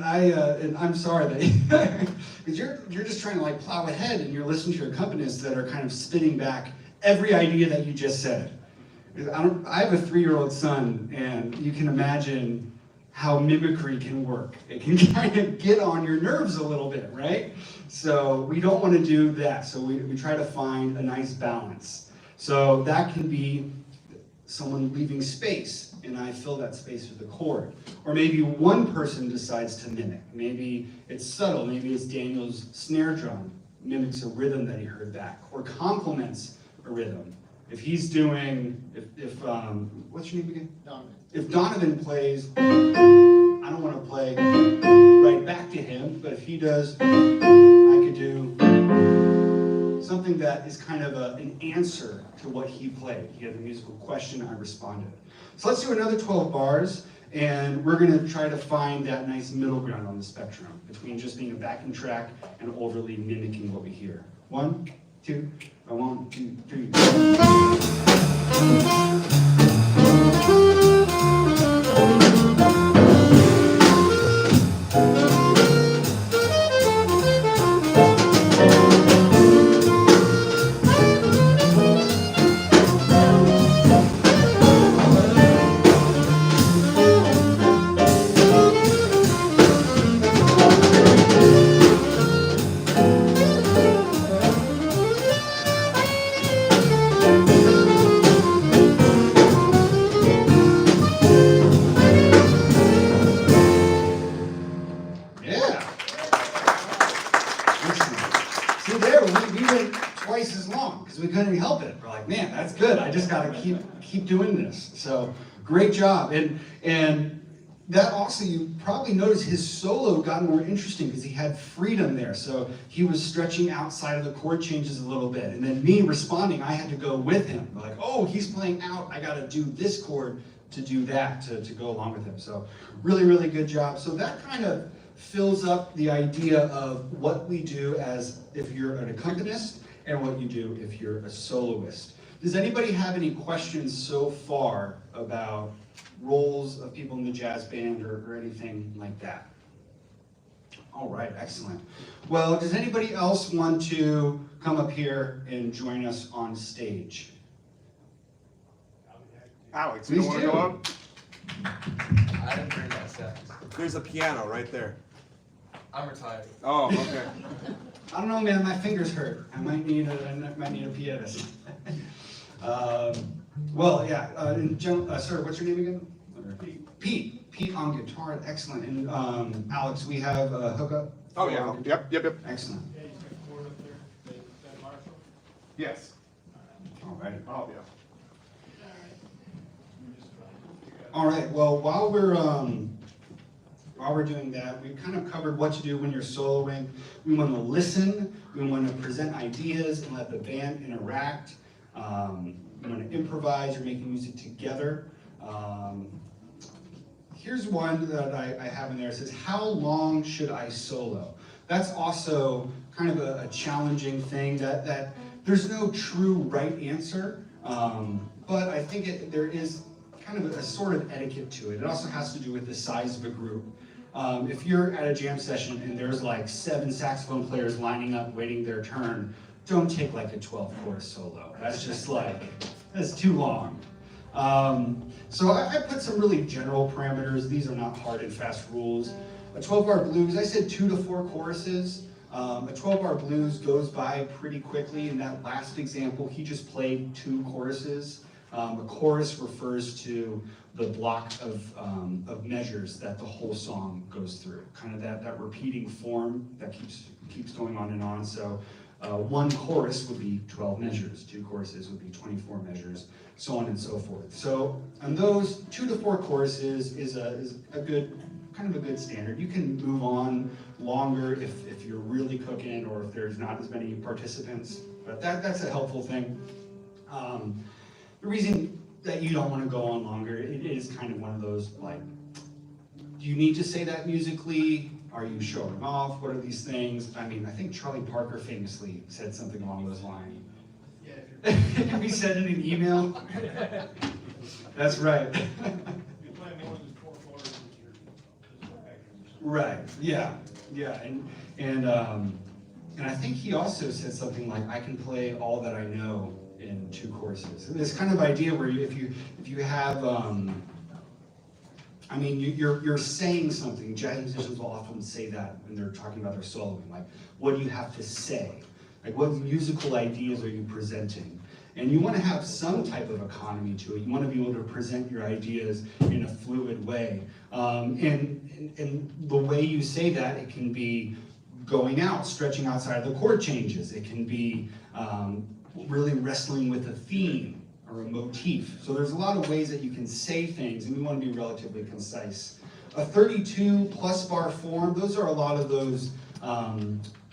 and I'm sorry that because you're just trying to like plow ahead and you're listening to your accompanists that are kind of spitting back every idea that you just said. I have a 3-year-old son, and you can imagine how mimicry can work. It can kind of get on your nerves a little bit, right? So we don't want to do that. So we try to find a nice balance. So that can be someone leaving space, and I fill that space with a chord. Or maybe one person decides to mimic. Maybe it's subtle. Maybe it's Daniel's snare drum mimics a rhythm that he heard back, or complements a rhythm. If he's doing, if what's your name again? Donovan. If Donovan plays, I don't want to play right back to him, but if he does, I could do something that is kind of an answer to what he played. He had a musical question, I responded. So let's do another 12 bars, and we're going to try to find that nice middle ground on the spectrum between just being a backing track and overly mimicking what we hear. 1, 2, 1, 2, 3. Man, that's good. I just got to keep doing this. So great job. And that also, you probably noticed his solo got more interesting because he had freedom there. So he was stretching outside of the chord changes a little bit. And then me responding, I had to go with him. Like, oh, he's playing out. I got to do this chord to do that, to go along with him. So really, really good job. So that kind of fills up the idea of what we do as if you're an accompanist and what you do if you're a soloist. Does anybody have any questions so far about roles of people in the jazz band or anything like that? All right, excellent. Well, does anybody else want to come up here and join us on stage? Alex, you don't want to go up? I didn't bring that sax. There's a piano right there. I'm retired. Oh, okay. I don't know, man. My fingers hurt. I might need a pianist. Well, yeah. Sir, what's your name again? Pete. Pete on guitar. Excellent. And Alex, we have a hookup. Oh yeah. Yep. Excellent. Yes. All right. Oh yeah. All right. Well, while we're doing that, we've kind of covered what to do when you're soloing. We want to listen. We want to present ideas and let the band interact. We want to improvise. You're making music together. Here's one that I have in there. It says, how long should I solo? That's also kind of a challenging thing that there's no true right answer, but I think there is kind of a sort of etiquette to it. It also has to do with the size of a group. If you're at a jam session and there's like 7 saxophone players lining up waiting their turn, don't take like a 12-chorus solo. That's just like, that's too long. So I put some really general parameters. These are not hard and fast rules. A 12-bar blues, I said 2 to 4 choruses. A 12-bar blues goes by pretty quickly. In that last example, he just played 2 choruses. A chorus refers to the block of measures that the whole song goes through. Kind of that repeating form that keeps going on and on. So 1 chorus would be 12 measures, 2 choruses would be 24 measures, so on and so forth. So on those 2 to 4 choruses is a good, kind of a good standard. You can move on longer if you're really cooking or if there's not as many participants, but that's a helpful thing. The reason that you don't want to go on longer, it is kind of one of those, like, do you need to say that musically? Are you showing off? What are these things? I mean, I think Charlie Parker famously said something along those lines. Yeah, it can be said in an email. That's right. Right. Yeah. Yeah. And I think he also said something like, "I can play all that I know in 2 courses." And this kind of idea where if you have, I mean, you're saying something. Jazz musicians will often say that when they're talking about their soloing, like, what do you have to say? Like, what musical ideas are you presenting? And you want to have some type of economy to it. You want to be able to present your ideas in a fluid way. And the way you say that, it can be going out, stretching outside of the chord changes. It can be really wrestling with a theme or a motif. So there's a lot of ways that you can say things, and we want to be relatively concise. A 32 plus bar form, those are a lot of those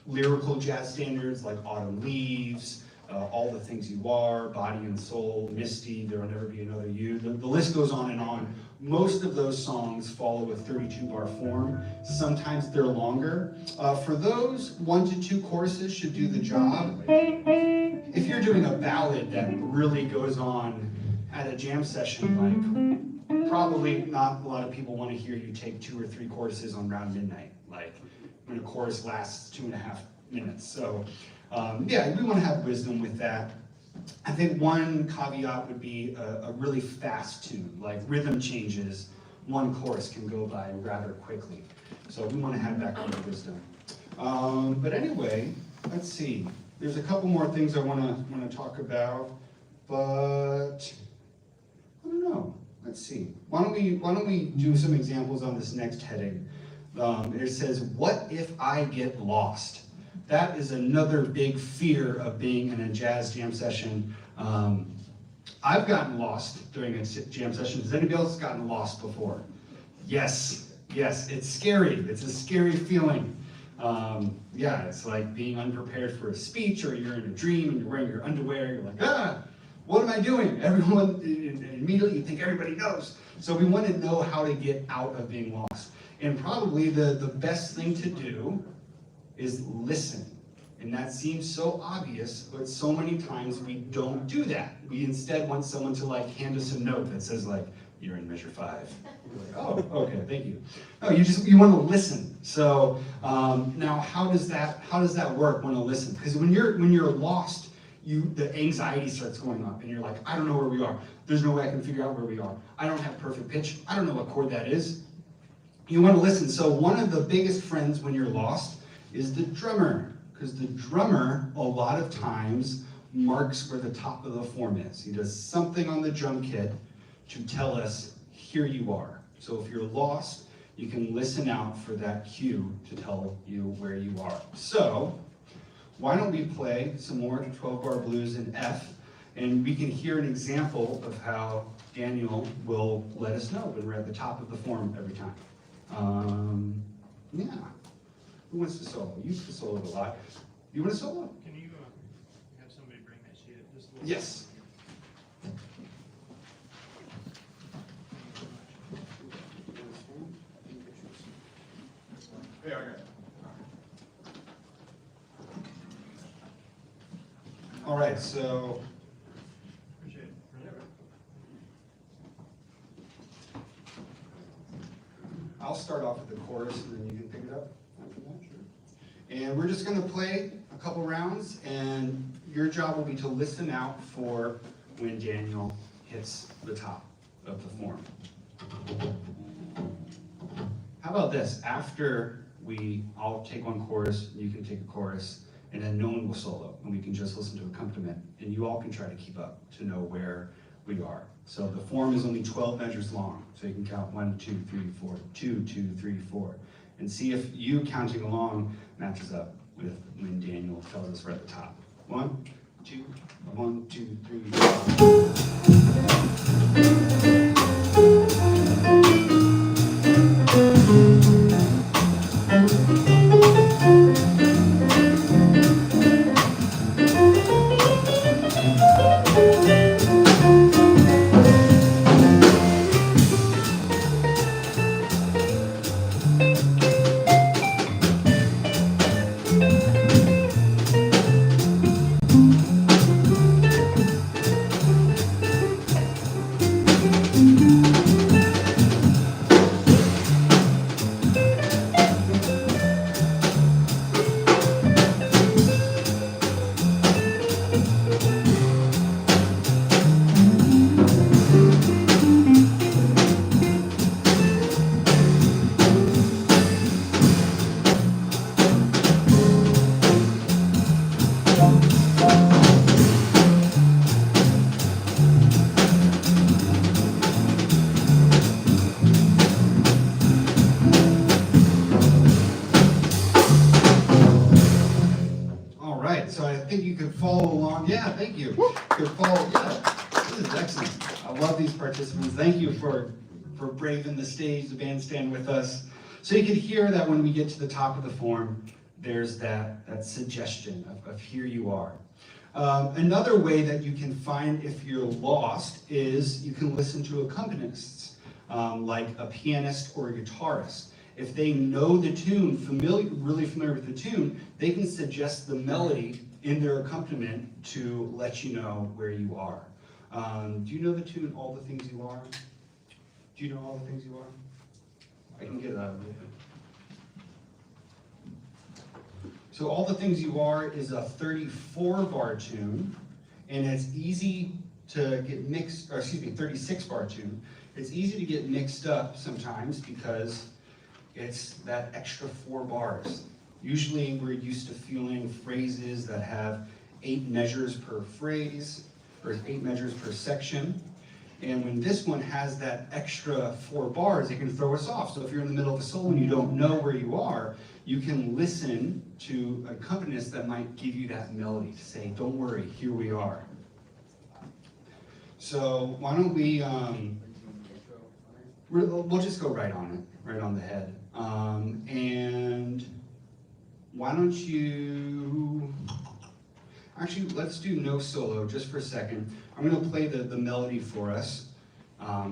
lyrical jazz standards like Autumn Leaves, All the Things You Are, Body and Soul, Misty, There'll Never Be Another You. The list goes on and on. Most of those songs follow a 32 bar form. Sometimes they're longer. For those, 1 to 2 choruses should do the job. If you're doing a ballad that really goes on at a jam session, like, probably not a lot of people want to hear you take 2 or 3 choruses on Round Midnight, like when a chorus lasts 2.5 minutes. So yeah, we want to have wisdom with that. I think one caveat would be a really fast tune, like rhythm changes. 1 chorus can go by rather quickly. So we want to have that kind of wisdom. But anyway, let's see. There's a couple more things I want to talk about, but I don't know. Let's see. Why don't we do some examples on this next heading? It says, "What if I get lost?" That is another big fear of being in a jazz jam session. I've gotten lost during a jam session. Has anybody else gotten lost before? Yes, it's scary. It's a scary feeling. Yeah, it's like being unprepared for a speech, or you're in a dream and you're wearing your underwear. You're like, what am I doing? Everyone, immediately you think everybody knows. So we want to know how to get out of being lost. And probably the best thing to do is listen. And that seems so obvious, but so many times we don't do that. We instead want someone to like hand us a note that says like, "You're in measure 5. We're like, "Oh, okay, thank you." No, you want to listen. So now how does that work when to listen? Because when you're lost, the anxiety starts going up and you're like, "I don't know where we are. There's no way I can figure out where we are. I don't have perfect pitch. I don't know what chord that is." You want to listen. So one of the biggest friends when you're lost is the drummer, because the drummer a lot of times marks where the top of the form is. He does something on the drum kit to tell us, here you are. So if you're lost, you can listen out for that cue to tell you where you are. So why don't we play some more 12-bar blues in F, and we can hear an example of how Daniel will let us know when we're at the top of the form every time. Yeah. Who wants to solo? You can solo a lot. You want to solo? Can you have somebody bring that sheet up just a little? Yes. Yeah, okay. All right, so Appreciate it. I'll start off with the chorus and then you can pick it up after that, sure. And we're just gonna play a couple rounds, and your job will be to listen out for when Daniel hits the top of the form. How about this? After I'll take one chorus, you can take a chorus, and then no one will solo, and we can just listen to accompaniment, and you all can try to keep up to know where we are. So the form is only 12 measures long, so you can count 1, 2, 3, 4, 2, 2, 3, 4, and see if you counting along matches up with when Daniel tells us we're at the top. 1, 2, 1, 2, 3, 4. All right, so I think you could follow along. Yeah, thank you. Could follow. Yeah, this is excellent. I love these participants. Thank you for braving the stage, the bandstand with us. So you can hear that when we get to the top of the form, there's that suggestion of here you are. Another way that you can find if you're lost is you can listen to accompanists, like a pianist or a guitarist. If they know the tune, really familiar with the tune, they can suggest the melody in their accompaniment to let you know where you are. Do you know the tune, All the Things You Are? Do you know All the Things You Are? I can get that. So All the Things You Are is a 34-bar tune, and it's easy to get mixed, or excuse me, 36-bar tune. It's easy to get mixed up sometimes because it's that extra 4 bars. Usually we're used to feeling phrases that have 8 measures per phrase, or 8 measures per section. And when this one has that extra 4 bars, it can throw us off. So if you're in the middle of a solo and you don't know where you are, you can listen to an accompanist that might give you that melody to say, don't worry, here we are. So why don't we, we'll just go right on it, right on the head. And why don't you, actually, let's do no solo just for a second. I'm going to play the melody for us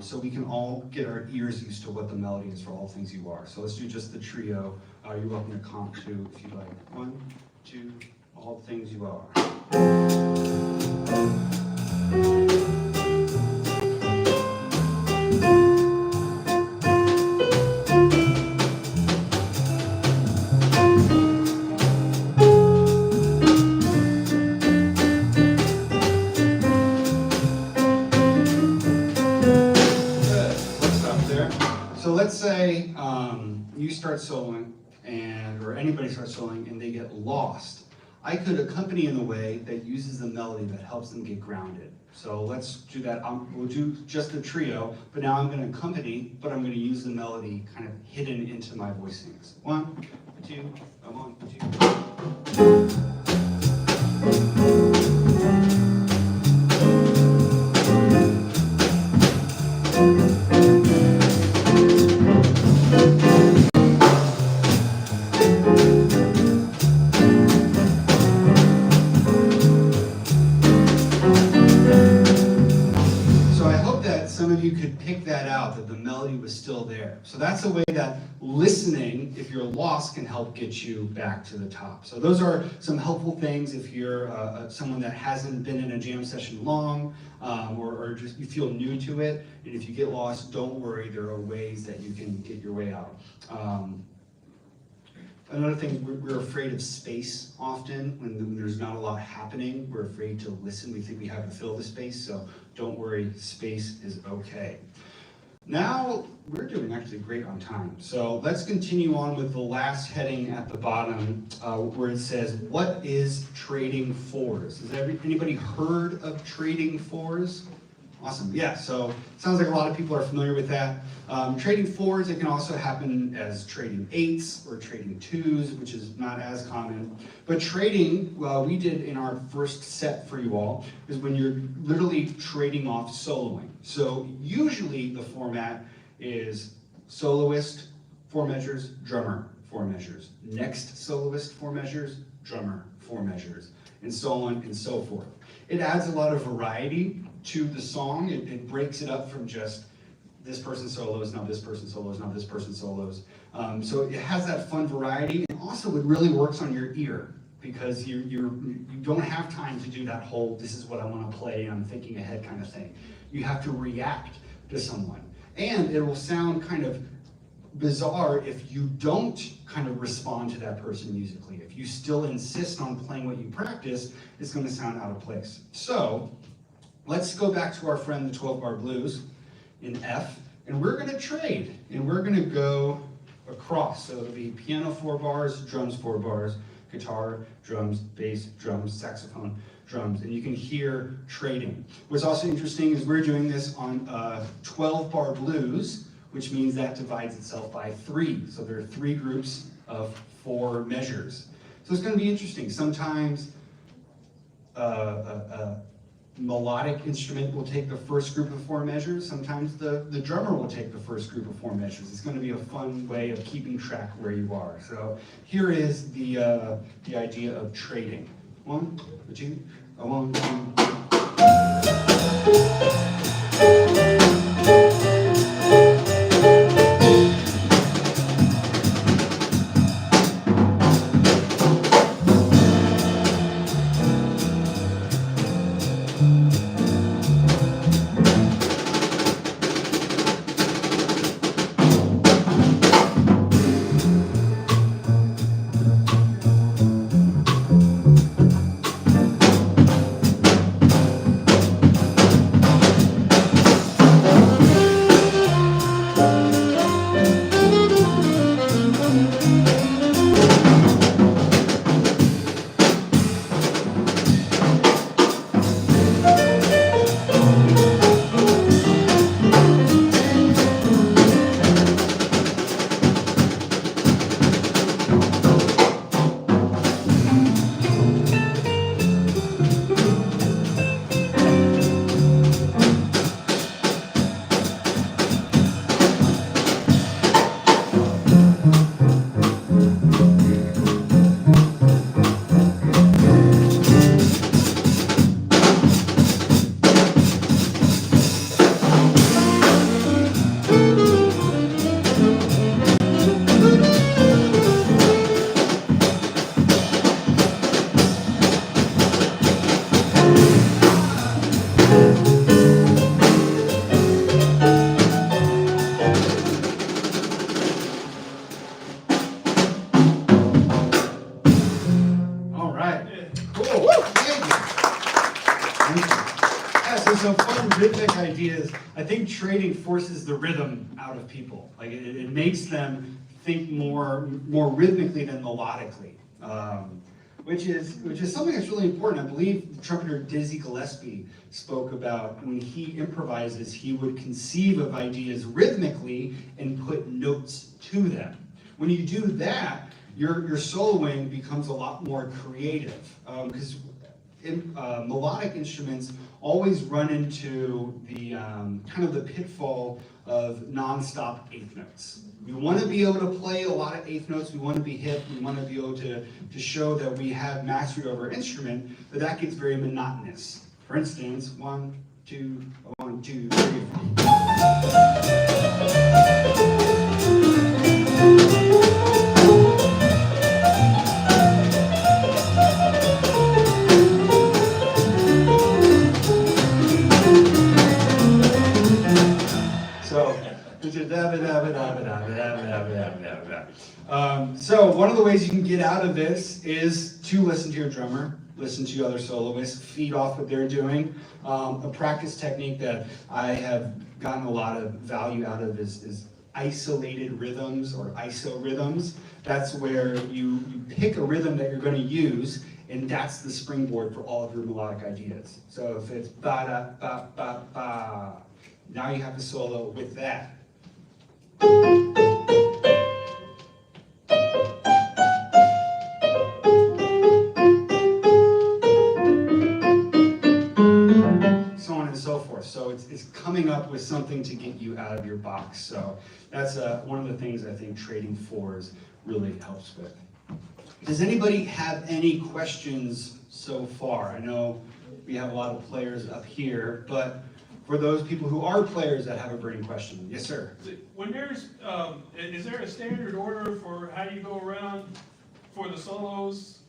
so we can all get our ears used to what the melody is for All Things You Are. So let's do just the trio. You're welcome to comp too if you like. 1, 2, All Things You Are. Let's say you start soloing, or anybody starts soloing, and they get lost. I could accompany in a way that uses the melody that helps them get grounded. So let's do that. We'll do just the trio, but now I'm going to accompany, but I'm going to use the melody kind of hidden into my voicings. 1, 2, 1, 2. That the melody was still there. So that's a way that listening, if you're lost, can help get you back to the top. So those are some helpful things if you're someone that hasn't been in a jam session long, or just you feel new to it. And if you get lost, don't worry, there are ways that you can get your way out. Another thing, we're afraid of space often. When there's not a lot happening, we're afraid to listen. We think we have to fill the space, so don't worry, space is okay. Now, we're doing actually great on time. So let's continue on with the last heading at the bottom where it says, what is trading fours? Has anybody heard of trading fours? Awesome, yeah, so it sounds like a lot of people are familiar with that. Trading fours, it can also happen as trading 8s or trading 2s, which is not as common. But trading, we did in our first set for you all, is when you're literally trading off soloing. So usually the format is soloist, 4 measures, drummer, 4 measures. Next soloist, 4 measures, drummer, 4 measures, and so on and so forth. It adds a lot of variety to the song. It breaks it up from just this person solos, now this person solos, now this person solos. So it has that fun variety, and also it really works on your ear because you don't have time to do that whole, this is what I want to play, and I'm thinking ahead kind of thing. You have to react to someone. And it will sound kind of bizarre if you don't kind of respond to that person musically. If you still insist on playing what you practice, it's going to sound out of place. So let's go back to our friend, the 12-bar blues in F, and we're going to trade, and we're going to go across. So it'll be piano 4 bars, drums 4 bars, guitar, drums, bass, drums, saxophone, drums, and you can hear trading. What's also interesting is we're doing this on 12-bar blues, which means that divides itself by 3. So there are 3 groups of 4 measures. So it's going to be interesting. Sometimes a melodic instrument will take the first group of 4 measures. Sometimes the drummer will take the first group of 4 measures. It's going to be a fun way of keeping track where you are. So here is the idea of trading. 1, 2, 1, 2. Ideas. I think trading forces the rhythm out of people. Like it makes them think more rhythmically than melodically, which is something that's really important. I believe the trumpeter Dizzy Gillespie spoke about when he improvises, he would conceive of ideas rhythmically and put notes to them. When you do that, your soloing becomes a lot more creative, because melodic instruments always run into the kind of the pitfall of non-stop eighth notes. We want to be able to play a lot of eighth notes. We want to be hip. We want to be able to show that we have mastery over our instrument, but that gets very monotonous. For instance, 1, 2, 1, 2, 3, 4. So one of the ways you can get out of this is to listen to your drummer, listen to other soloists, feed off what they're doing. A practice technique that I have gotten a lot of value out of is isolated rhythms or iso rhythms. That's where you pick a rhythm that you're going to use, and that's the springboard for all of your melodic ideas. So if it's ba-da-ba-ba-ba, now you have to solo with that. So on and so forth. So it's coming up with something to get you out of your box. So that's one of the things I think trading fours really helps with. Does anybody have any questions so far? I know we have a lot of players up here, but for those people who are players that have a burning question. Yes, sir. When there's, is there a standard order for how you go around for the solos,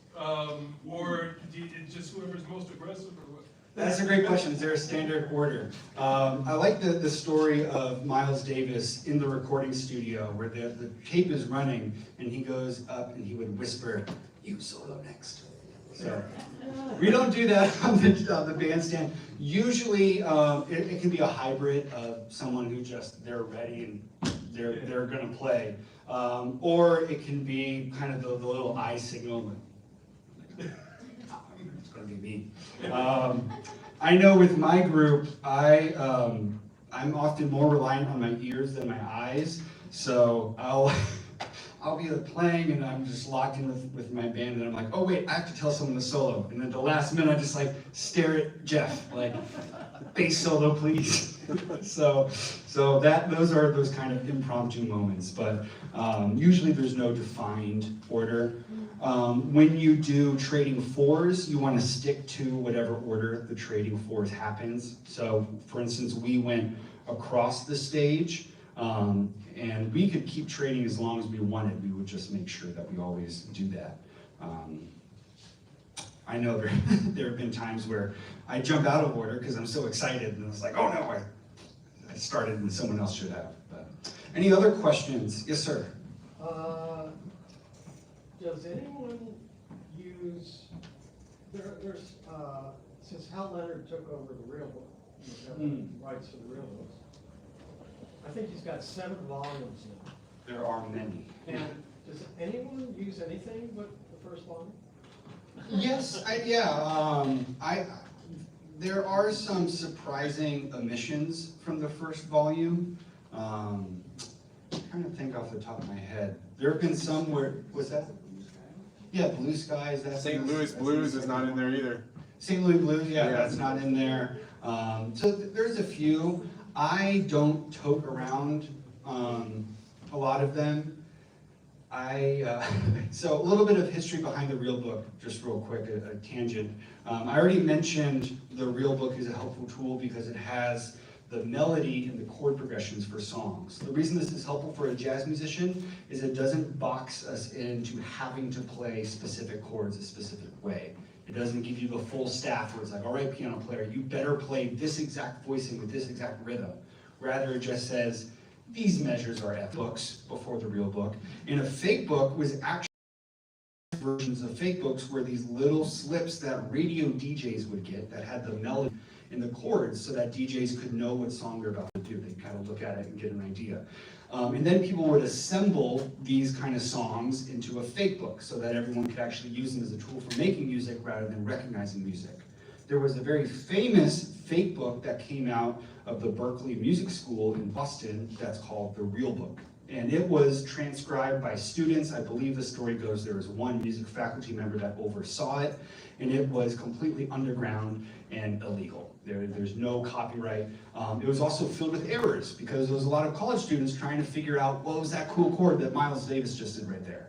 or it's just whoever's most aggressive, or what? That's a great question. Is there a standard order? I like the story of Miles Davis in the recording studio where the tape is running and he goes up and he would whisper, "You solo next." So we don't do that on the bandstand. Usually it can be a hybrid of someone who just, they're ready and they're gonna play. Or it can be kind of the little eye signal. It's gonna be me. I know with my group, I'm often more reliant on my ears than my eyes. So I'll be playing and I'm just locked in with my band and I'm like, oh wait, I have to tell someone to solo. And at the last minute, I just like stare at Jeff, like, bass solo, please. so those are those kind of impromptu moments, but usually there's no defined order. When you do trading fours, you want to stick to whatever order the trading fours happens. So for instance, we went across the stage, and we could keep trading as long as we wanted. We would just make sure that we always do that. I know there have been times where I jump out of order because I'm so excited and it's like, oh no, I started and someone else should have. But any other questions? Yes, sir. Does anyone use, there's since Hal Leonard took over the real book, rights for the real books, I think he's got 7 volumes now. There are many. And does anyone use anything but the first volume? Yes, there are some surprising omissions from the first volume. I'm trying to think off the top of my head. There have been some where, was that? Yeah, Blue Skies. St. Louis Blues is not in there either. St. Louis Blues, yeah, Yeah. that's not in there. So there's a few. I don't tote around a lot of them. So a little bit of history behind the real book, just real quick, a tangent. I already mentioned the real book is a helpful tool because it has the melody and the chord progressions for songs. The reason this is helpful for a jazz musician is it doesn't box us into having to play specific chords a specific way. It doesn't give you the full staff where it's like, all right, piano player, you better play this exact voicing with this exact rhythm. Rather, it just says, these measures are F books before the real book. And a fake book was actually versions of fake books were these little slips that radio DJs would get that had the melody and the chords so that DJs could know what song they're about to do. They'd kind of look at it and get an idea. And then people would assemble these kind of songs into a fake book so that everyone could actually use them as a tool for making music rather than recognizing music. There was a very famous fake book that came out of the Berklee Music School in Boston that's called The Real Book. And it was transcribed by students. I believe the story goes there was one music faculty member that oversaw it, and it was completely underground and illegal. There's no copyright. It was also filled with errors because there was a lot of college students trying to figure out what was that cool chord that Miles Davis just did right there.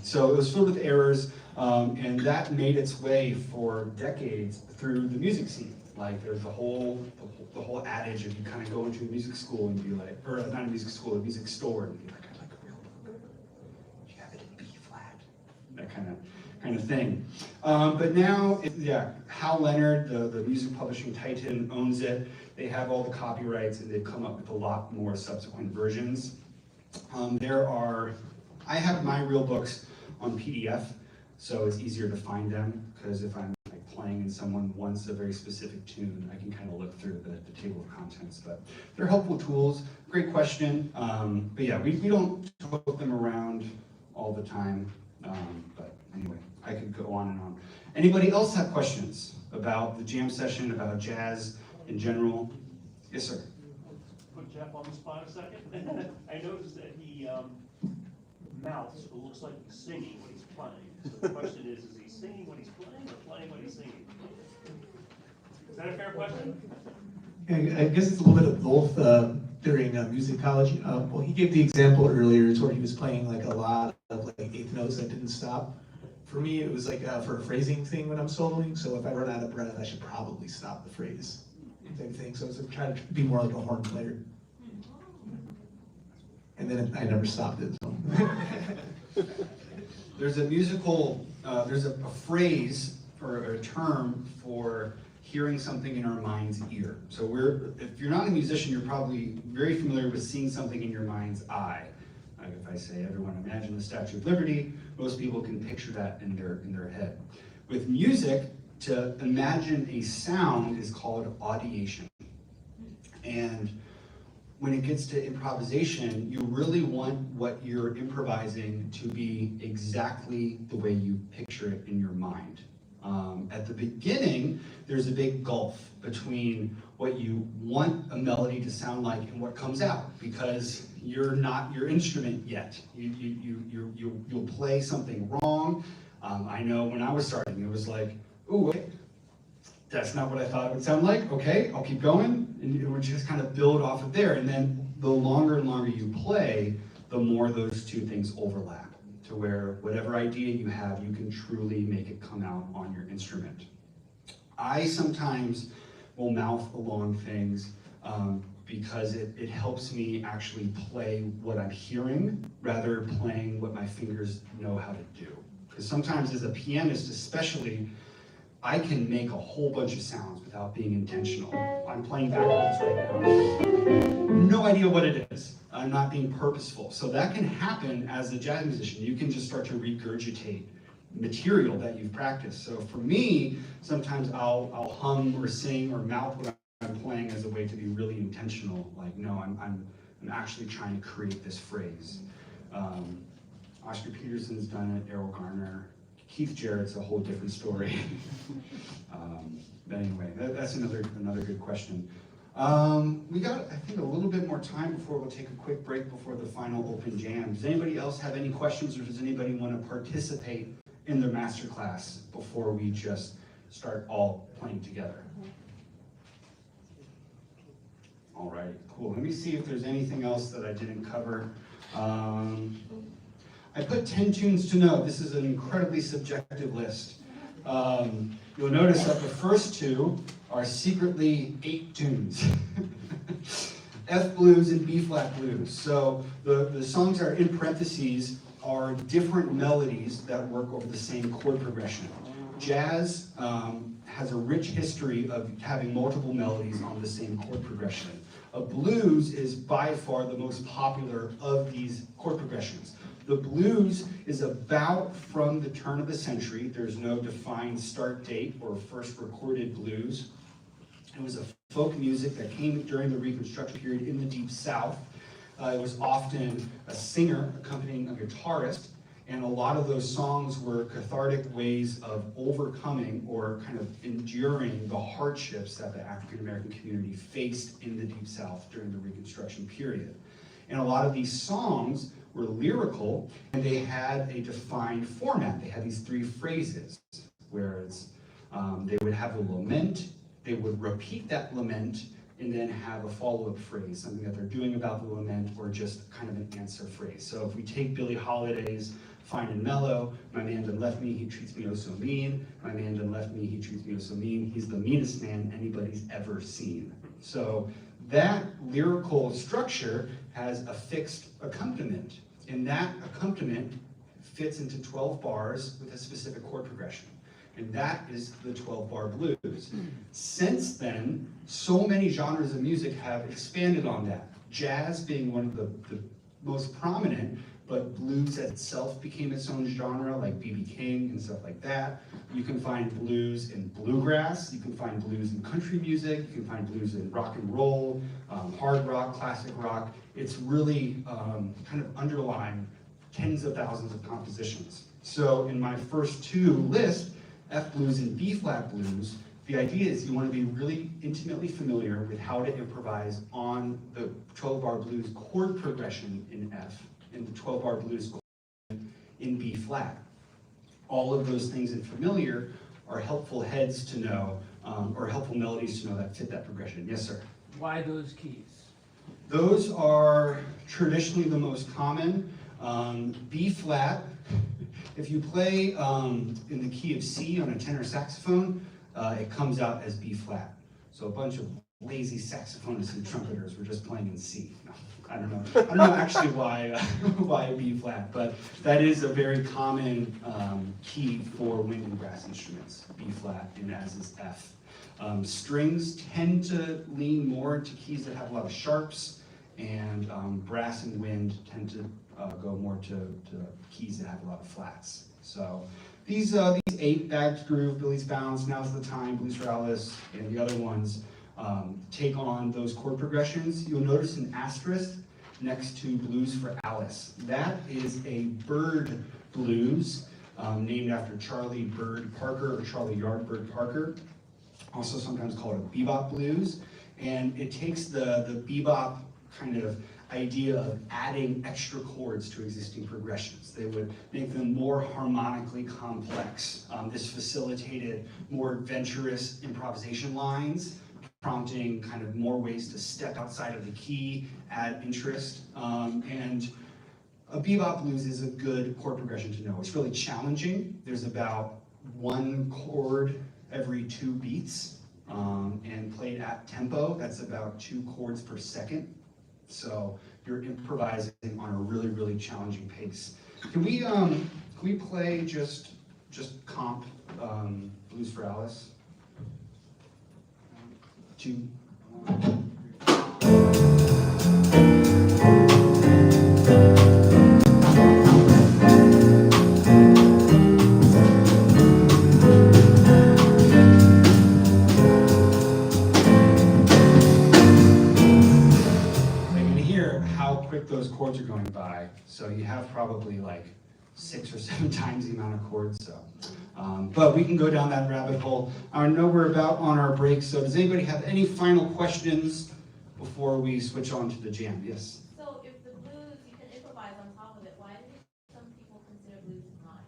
So it was filled with errors, and that made its way for decades through the music scene. Like there's the whole adage of you kind of go into a music school and be like, or not a music school, a music store, and be like, I like a real book. Do you have it in B flat? That kind of thing. But now, Hal Leonard, the music publishing titan, owns it. They have all the copyrights, and they've come up with a lot more subsequent versions. I have my real books on PDF, so it's easier to find them, because if I'm playing and someone wants a very specific tune, I can kind of look through the table of contents. But they're helpful tools. Great question. But yeah, we don't tote them around all the time. But anyway, I could go on and on. Anybody else have questions about the jam session, about jazz in general? Yes, sir. Put Jeff on the spot a second. I noticed that he mouths, it looks like he's singing when he's playing. So the question is he singing when he's playing or playing when he's singing? Is that a fair question? I guess it's a little bit of both during musicology. Well, he gave the example earlier where he was playing like a lot of like eighth notes that didn't stop. For me, it was like for a phrasing thing when I'm soloing. So if I run out of breath, I should probably stop the phrase type thing. So I was trying to be more like a horn player. And then I never stopped it. So. There's a musical, there's a phrase or a term for hearing something in our mind's ear. So if you're not a musician, you're probably very familiar with seeing something in your mind's eye. Like if I say, everyone imagine the Statue of Liberty, most people can picture that in their head. With music, to imagine a sound is called audiation. And when it gets to improvisation, you really want what you're improvising to be exactly the way you picture it in your mind. At the beginning, there's a big gulf between what you want a melody to sound like and what comes out, because you're not your instrument yet. You'll play something wrong. I know when I was starting, it was like, ooh, okay, that's not what I thought it would sound like. Okay, I'll keep going, and it would just kind of build off of there. And then the longer and longer you play, the more those two things overlap, to where whatever idea you have, you can truly make it come out on your instrument. I sometimes will mouth along things because it helps me actually play what I'm hearing rather than playing what my fingers know how to do. Because sometimes as a pianist especially, I can make a whole bunch of sounds without being intentional. I'm playing backwards right now. No idea what it is. I'm not being purposeful. So that can happen as a jazz musician. You can just start to regurgitate material that you've practiced. So for me, sometimes I'll hum or sing or mouth what I'm playing as a way to be really intentional. Like, no, I'm actually trying to create this phrase. Oscar Peterson's done it, Errol Garner. Keith Jarrett's a whole different story. But anyway, that's another good question. We got, I think, a little bit more time before we'll take a quick break before the final open jam. Does anybody else have any questions, or does anybody want to participate in the masterclass before we just start all playing together? All right, cool. Let me see if there's anything else that I didn't cover. I put 10 tunes to know. This is an incredibly subjective list. You'll notice that the first two are secretly 8 tunes. F blues and B flat blues. So the songs that are in parentheses are different melodies that work over the same chord progression. Jazz has a rich history of having multiple melodies on the same chord progression. A blues is by far the most popular of these chord progressions. The blues is about from the turn of the century. There's no defined start date or first recorded blues. It was a folk music that came during the Reconstruction period in the Deep South. It was often a singer accompanying a guitarist, and a lot of those songs were cathartic ways of overcoming or kind of enduring the hardships that the African American community faced in the Deep South during the Reconstruction period. And a lot of these songs were lyrical, and they had a defined format. They had these 3 phrases, where they would have a lament, they would repeat that lament, and then have a follow-up phrase, something that they're doing about the lament, or just kind of an answer phrase. So if we take Billie Holiday's Fine and Mellow, my man done left me, he treats me oh so mean, my man done left me, he treats me oh so mean, he's the meanest man anybody's ever seen. So that lyrical structure has a fixed accompaniment, and that accompaniment fits into 12 bars with a specific chord progression. And that is the 12-bar blues. Since then, so many genres of music have expanded on that. Jazz being one of the most prominent, but blues as itself became its own genre, like B.B. King and stuff like that. You can find blues in bluegrass, you can find blues in country music, you can find blues in rock and roll, hard rock, classic rock. It's really kind of underlying tens of thousands of compositions. So in my first 2 lists, F blues and B flat blues, the idea is you want to be really intimately familiar with how to improvise on the 12-bar blues chord progression in F and the 12-bar blues chord in B flat. All of those things in familiar are helpful heads to know, or helpful melodies to know that fit that progression. Yes, sir? Why those keys? Those are traditionally the most common. B flat, if you play in the key of C on a tenor saxophone, it comes out as B flat. So a bunch of lazy saxophonists and trumpeters were just playing in C. No, I don't know actually why B flat, but that is a very common key for wind and brass instruments, B flat, and as is F. Strings tend to lean more to keys that have a lot of sharps, and brass and wind tend to go more to keys that have a lot of flats. So these 8, Bagged Groove, Billies Bounce, Now's the Time, Blues for Alice, and the other ones take on those chord progressions. You'll notice an asterisk next to Blues for Alice. That is a bird blues. named after Charlie Bird Parker or Charlie Yardbird Parker, also sometimes called a bebop blues. And it takes the bebop kind of idea of adding extra chords to existing progressions. They would make them more harmonically complex. This facilitated more adventurous improvisation lines, prompting kind of more ways to step outside of the key, add interest. And a bebop blues is a good chord progression to know. It's really challenging. There's about one chord every 2 beats, and played at tempo. That's about 2 chords per second. So you're improvising on a really, really challenging pace. Can we play just comp Blues for Alice? 2, 1. Those chords are going by, so you have probably like 6 or 7 times the amount of chords. So, but we can go down that rabbit hole. I know we're about on our break, so does anybody have any final questions before we switch on to the jam? Yes. So if the blues, you can improvise on top of it, why do some people consider blues not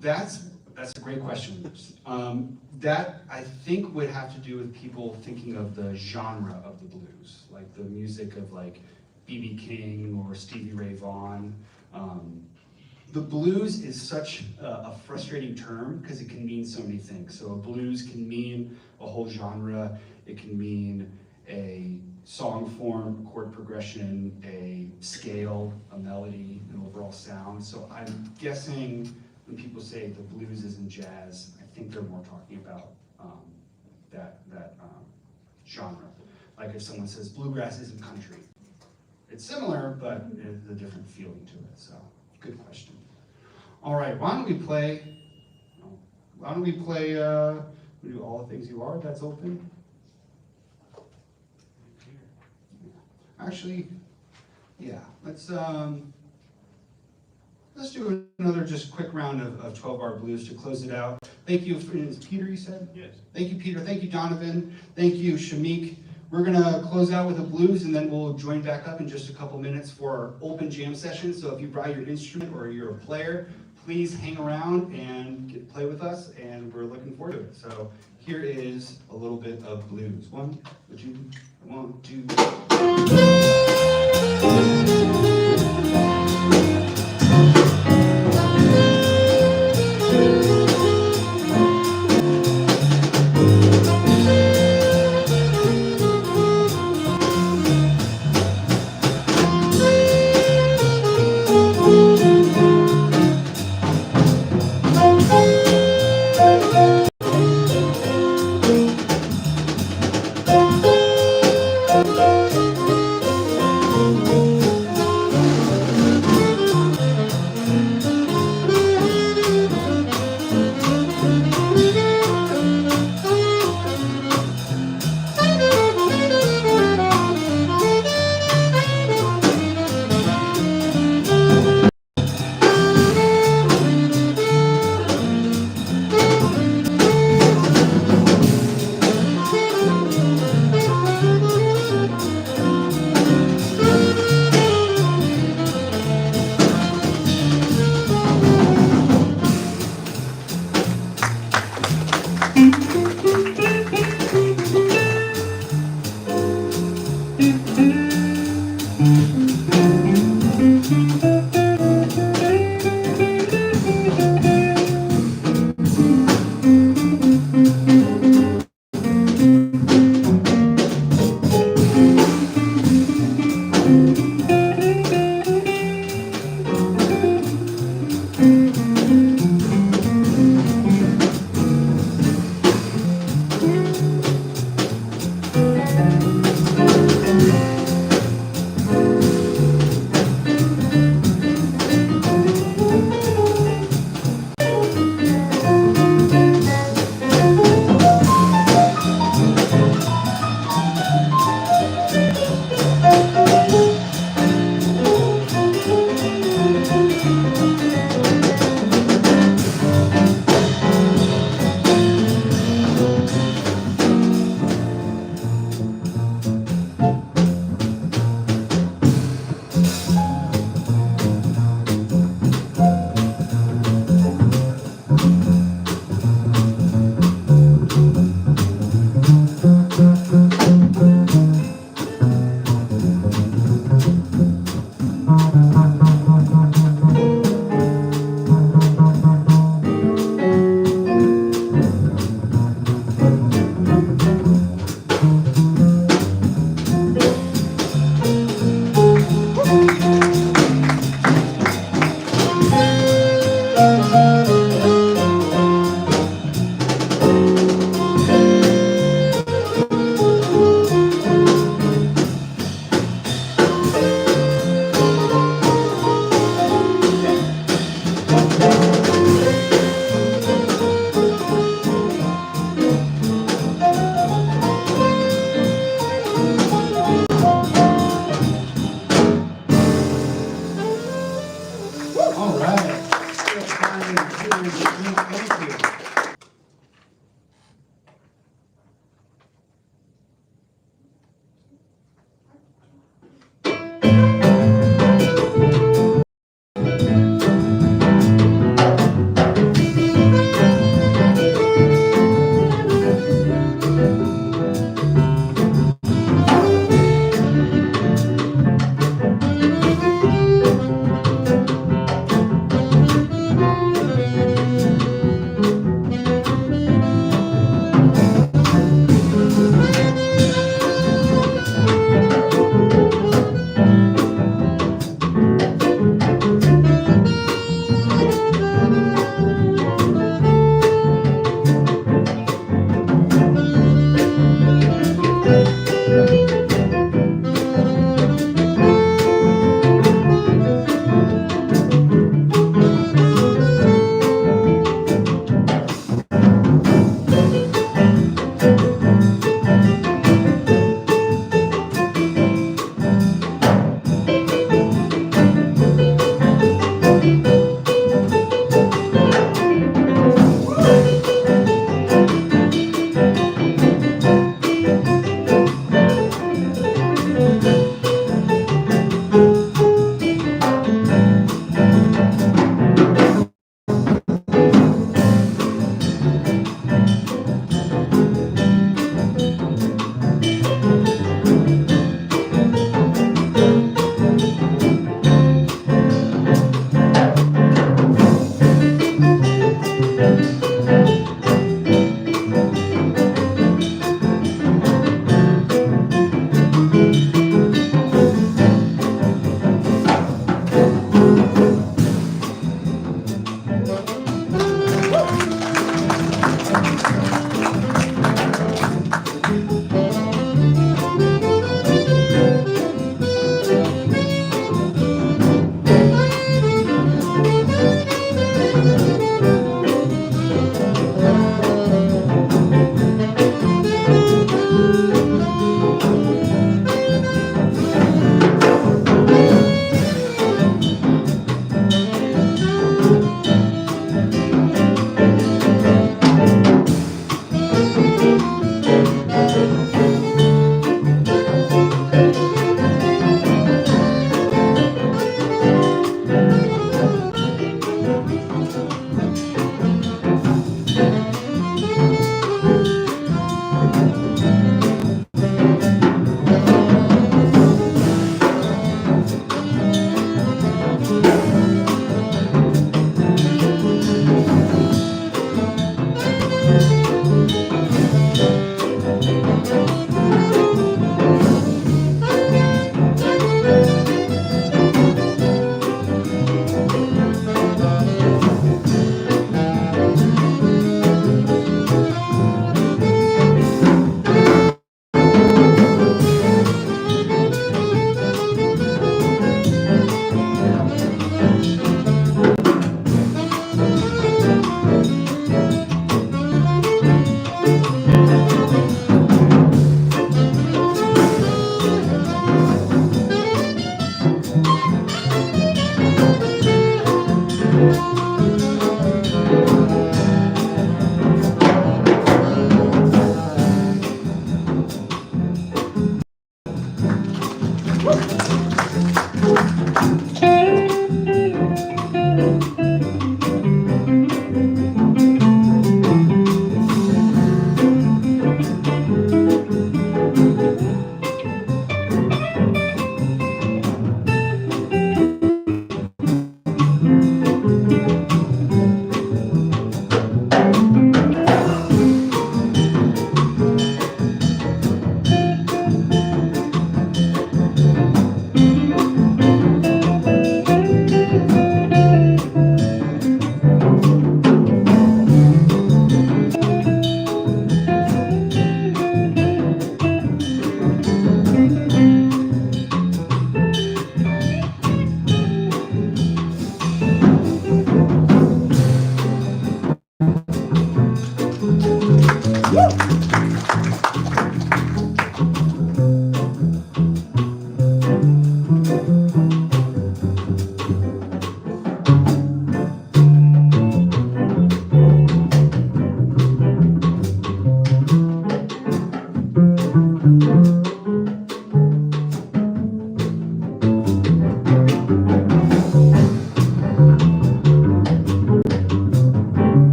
jazz? That's a great question. That I think would have to do with people thinking of the genre of the blues, like the music of like B.B. King or Stevie Ray Vaughan. The blues is such a frustrating term because it can mean so many things. So a blues can mean a whole genre. It can mean a song form, chord progression, a scale, a melody, an overall sound. So I'm guessing when people say the blues isn't jazz, I think they're more talking about that genre. Like if someone says bluegrass isn't country, it's similar, but there's a different feeling to it. So, good question. All right, why don't we play? We do All the Things You Are. That's open. Actually, yeah. Let's do another just quick round of 12-bar blues to close it out. Thank you. Is Peter, you said? Yes. Thank you, Peter. Thank you, Donovan. Thank you, Shamik. We're gonna close out with a blues and then we'll join back up in just a couple minutes for our open jam session. So if you brought your instrument or you're a player, please hang around and play with us, and we're looking forward to it. So here is a little bit of blues. 1, 2, 1, 2.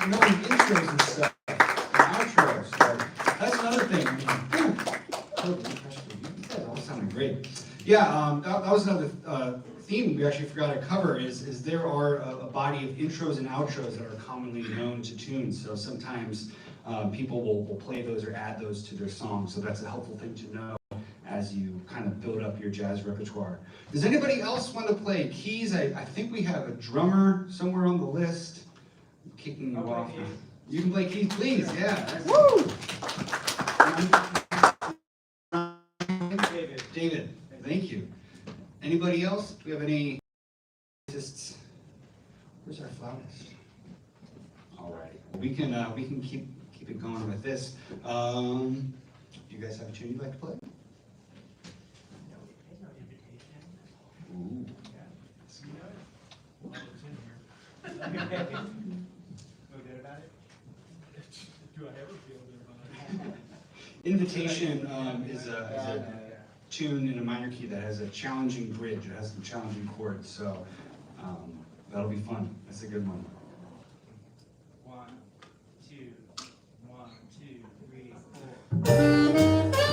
knowing intros and stuff, and outros. So that's another thing. I mean, you guys all sounded great. Yeah, that was another theme we actually forgot to cover is there are a body of intros and outros that are commonly known to tunes. So sometimes people will play those or add those to their songs. So that's a helpful thing to know as you kind of build up your jazz repertoire. Does anybody else want to play keys? I think we have a drummer somewhere on the list. I'm kicking you off. You can play keys, please. Yeah. Woo! David, thank you. Anybody else? Do we have any artists? Where's our flautist? All right. We can keep it going with this. Do you guys have a tune you'd like to play? Ooh. Do I ever feel good about it? Invitation is a tune in a minor key that has a challenging bridge. It has some challenging chords, so that'll be fun. That's a good one. 1, 2, 1, 2, 3, 4.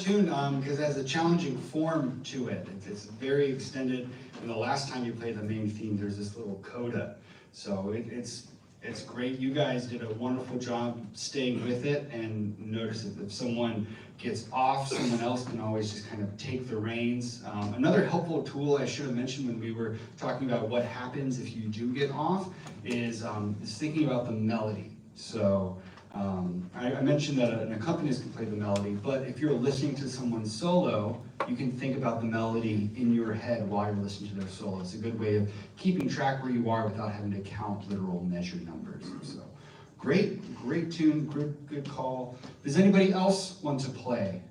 tune because it has a challenging form to it. It's very extended, and the last time you played the main theme, there's this little coda. So it's great. You guys did a wonderful job staying with it, and notice that if someone gets off, someone else can always just kind of take the reins. Another helpful tool I should have mentioned when we were talking about what happens if you do get off is thinking about the melody. So I mentioned that an accompanist can play the melody, but if you're listening to someone solo, you can think about the melody in your head while you're listening to their solo. It's a good way of keeping track where you are without having to count literal measure numbers. So great tune, good call. Does anybody else want to play?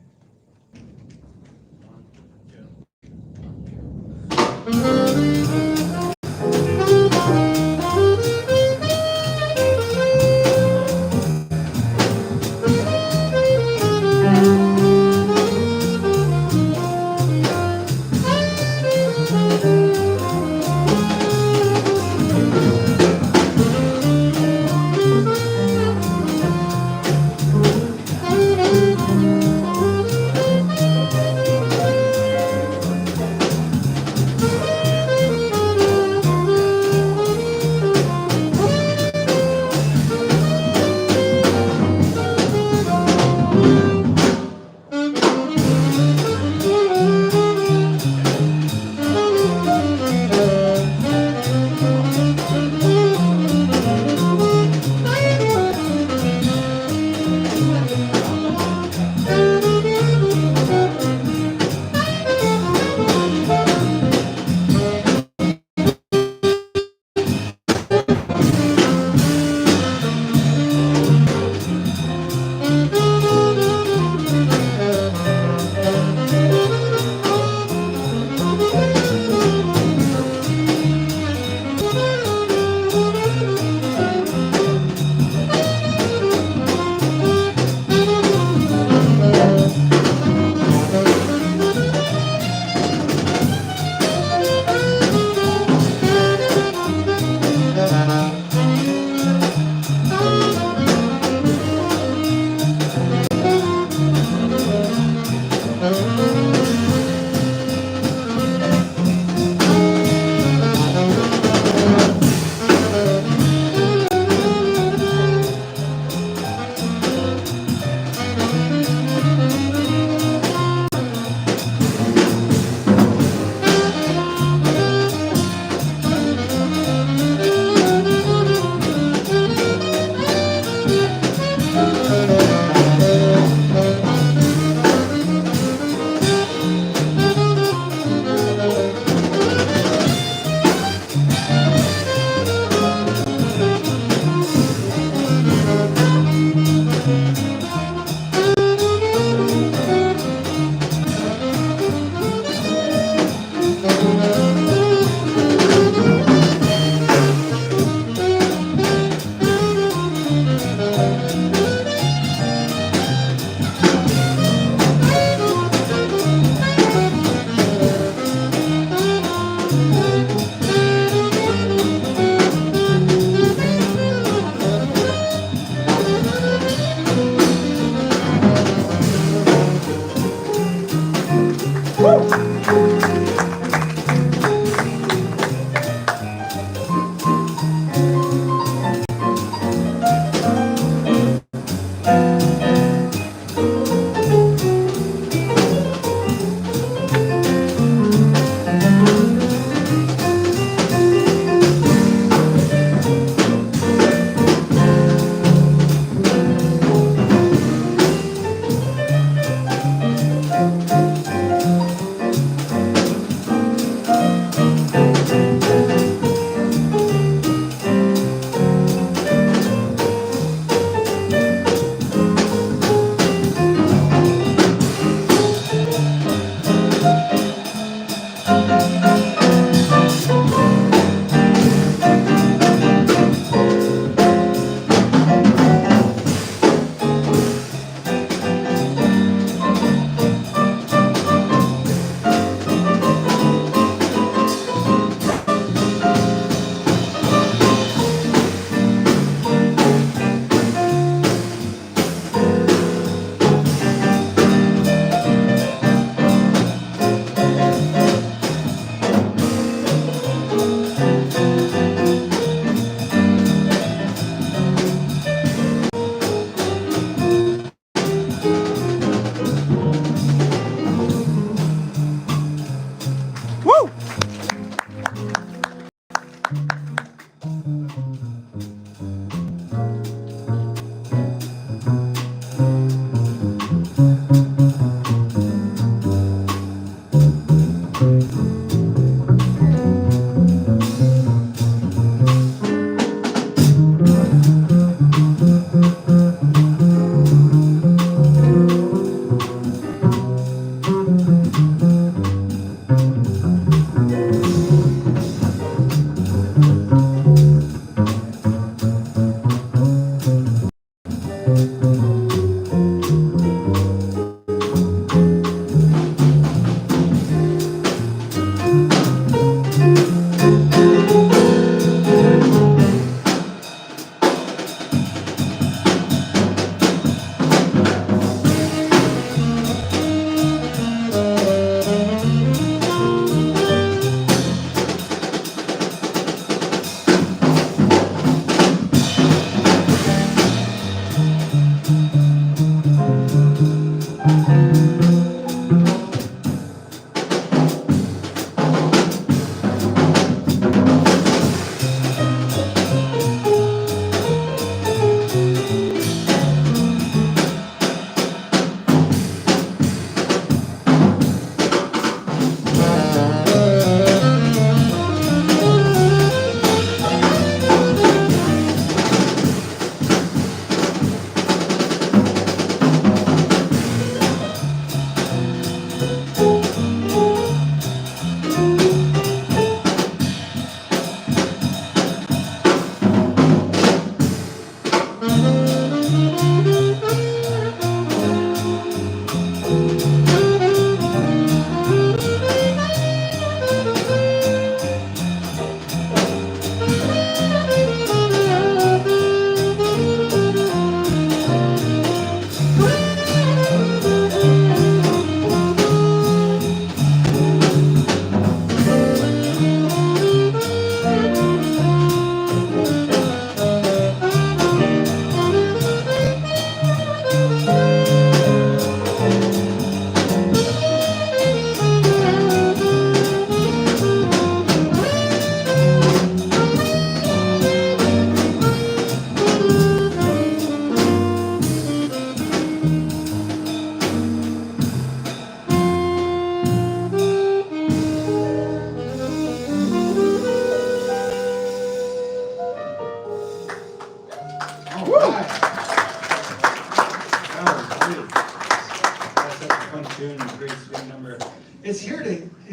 it's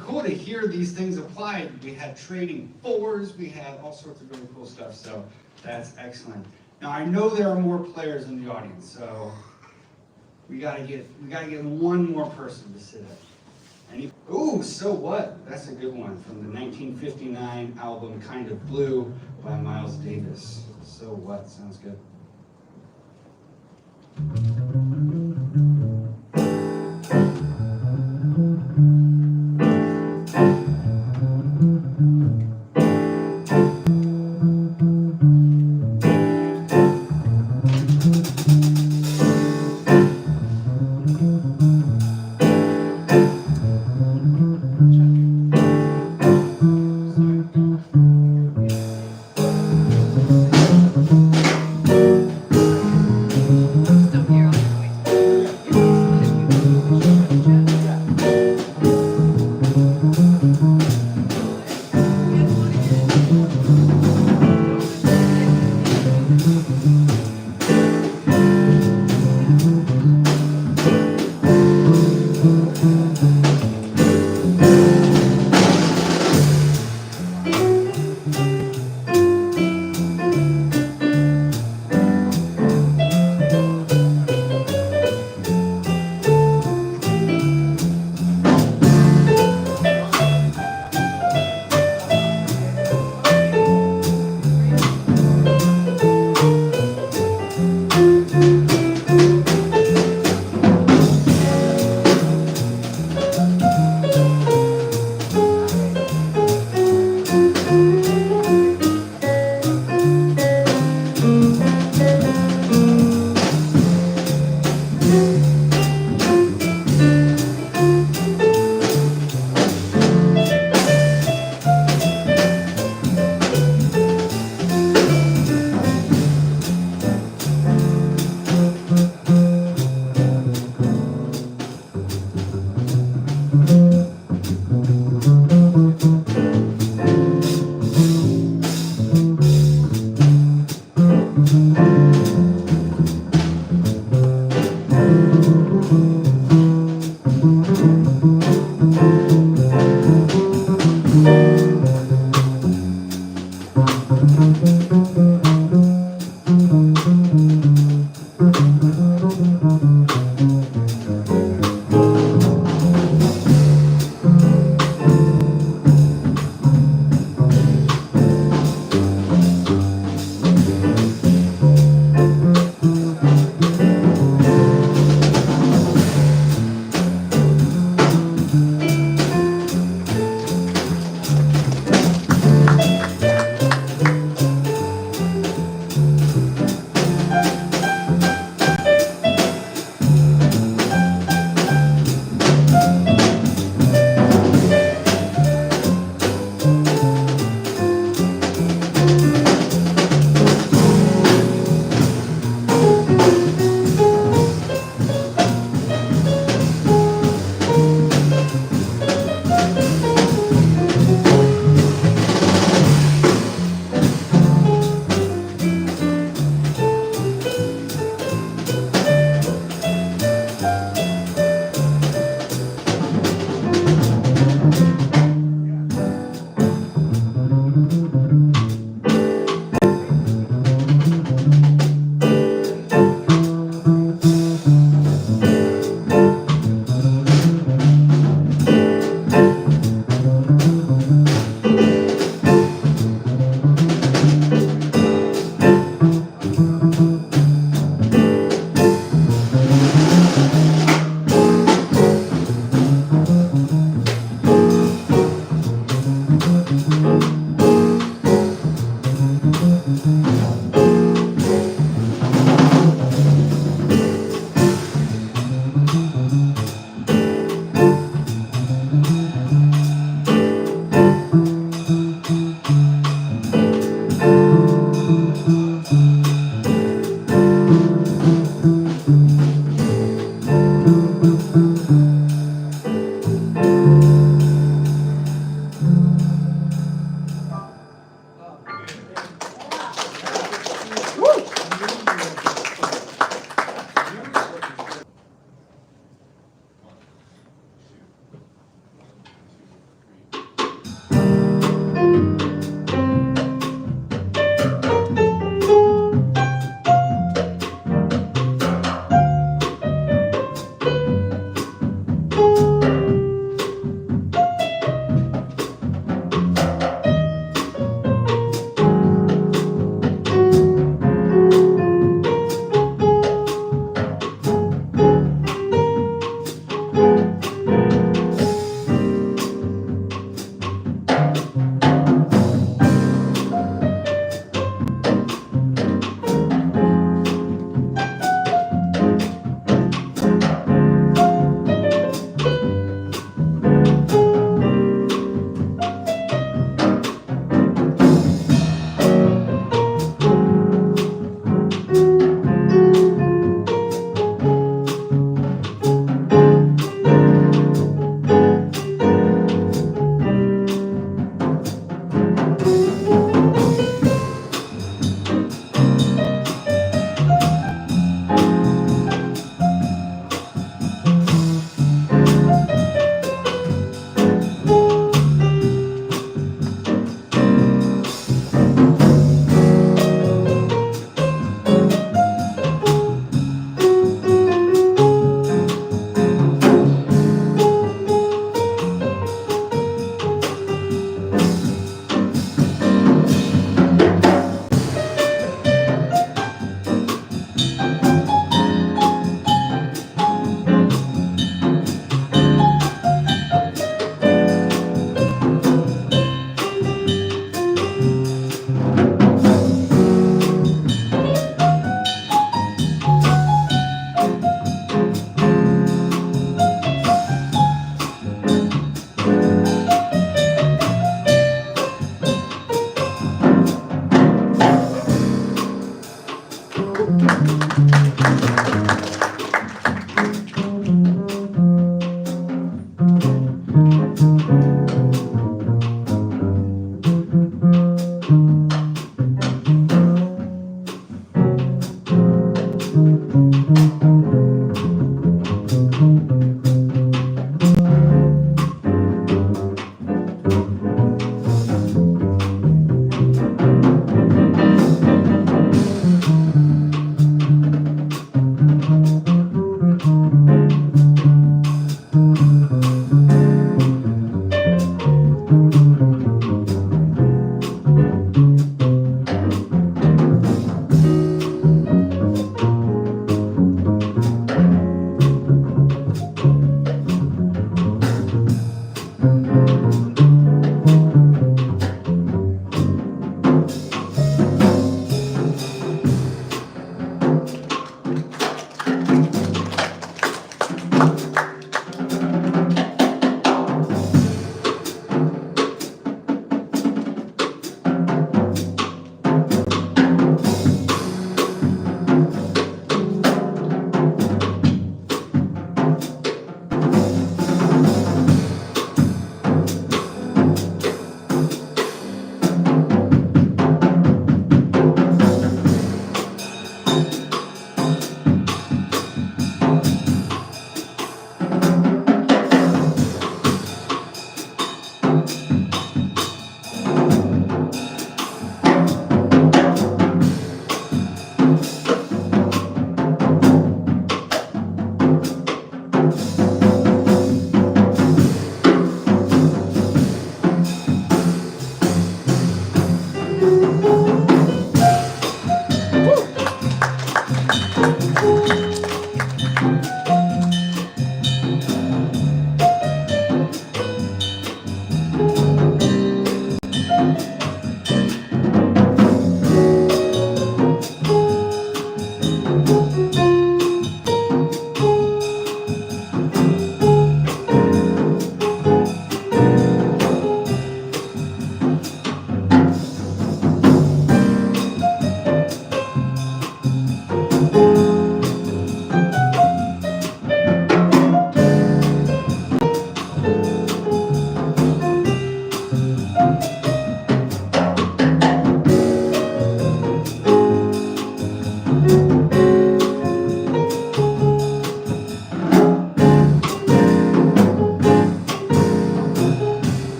cool to hear these things applied. We had trading fours, we had all sorts of really cool stuff, so that's excellent. Now I know there are more players in the audience, so we gotta get one more person to sit up. Ooh, So What? That's a good one from the 1959 album Kind of Blue by Miles Davis. So What? Sounds good.